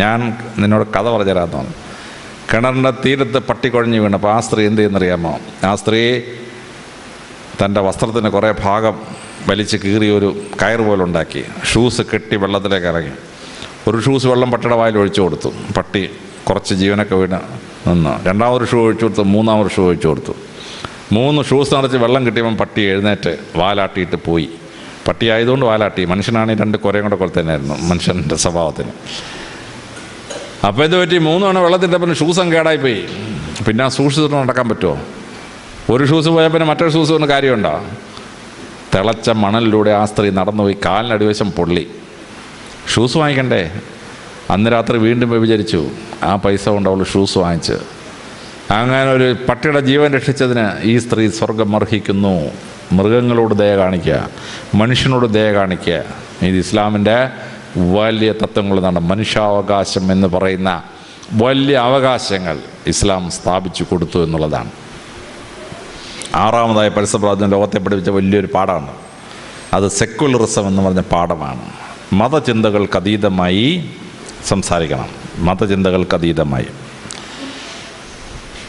ഞാൻ നിന്നോട് കഥ പറഞ്ഞു തരാമെന്ന് പറഞ്ഞു. കിണറിൻ്റെ തീരത്ത് പട്ടി കുഴഞ്ഞു വീണപ്പോൾ ആ സ്ത്രീ എന്ത് ചെയ്യുന്നറിയാമോ? ആ സ്ത്രീ തൻ്റെ വസ്ത്രത്തിന് കുറേ ഭാഗം വലിച്ച് കീറി ഒരു കയർ പോലെ ഉണ്ടാക്കി ഷൂസ് കെട്ടി വെള്ളത്തിലേക്ക് ഇറങ്ങി. ഒരു ഷൂസ് വെള്ളം പട്ടിയുടെ വായിൽ ഒഴിച്ചു കൊടുത്തു. പട്ടി കുറച്ച് ജീവനൊക്കെ വീണ് നിന്ന്. 2ാമതൊരു ഷൂ ഒഴിച്ചു കൊടുത്തു. 3ാമതൊരു ഷൂ ഒഴിച്ചു കൊടുത്തു. 3 ഷൂസ് നിറച്ച് വെള്ളം കിട്ടിയപ്പം പട്ടി എഴുന്നേറ്റ് വാലാട്ടിയിട്ട് പോയി. പട്ടി ആയതുകൊണ്ട് വാലാട്ടി. മനുഷ്യനാണെങ്കിൽ 2 കുരയും കൂടെ കൊളുത്തന്നെയായിരുന്നു മനുഷ്യൻ്റെ സ്വഭാവത്തിന്. അപ്പോൾ ഇത് പറ്റി 3 തവണ വെള്ളത്തിൻ്റെ പിന്നെ ഷൂസും കേടായിപ്പോയി. പിന്നെ ആ സൂക്ഷിച്ചിട്ട് നടക്കാൻ പറ്റുമോ? ഒരു ഷൂസ് പോയാൽ പിന്നെ മറ്റൊരു ഷൂസ് കൊണ്ട് കാര്യമുണ്ടോ? തിളച്ച മണലിലൂടെ ആ സ്ത്രീ നടന്നുപോയി. കാലിനടിവശം പൊള്ളി. ഷൂസ് വാങ്ങിക്കണ്ടേ? അന്ന് രാത്രി വീണ്ടും വ്യഭിചരിച്ചു. ആ പൈസ കൊണ്ട് അവൾ ഷൂസ് വാങ്ങിച്ച്. അങ്ങനെ ഒരു പട്ടിയുടെ ജീവൻ രക്ഷിച്ചതിന് ഈ സ്ത്രീ സ്വർഗം അർഹിക്കുന്നു. മൃഗങ്ങളോട് ദയ കാണിക്കുക, മനുഷ്യനോട് ദയ കാണിക്കുക. ഇത് ഇസ്ലാമിൻ്റെ വലിയ തത്വങ്ങളാണ്. മനുഷ്യാവകാശം എന്ന് പറയുന്ന വലിയ അവകാശങ്ങൾ ഇസ്ലാം സ്ഥാപിച്ചു കൊടുത്തു എന്നുള്ളതാണ്. 6ാമതായി പരിശുദ്ധ പ്രവാചകൻ ലോകത്തെ പഠിപ്പിച്ച വലിയൊരു പാഠമാണ്. അത് സെക്കുലറിസം എന്ന് പറഞ്ഞ പാഠമാണ്. മതചിന്തകൾക്ക് അതീതമായി സംസാരിക്കണം. മതചിന്തകൾക്ക് അതീതമായി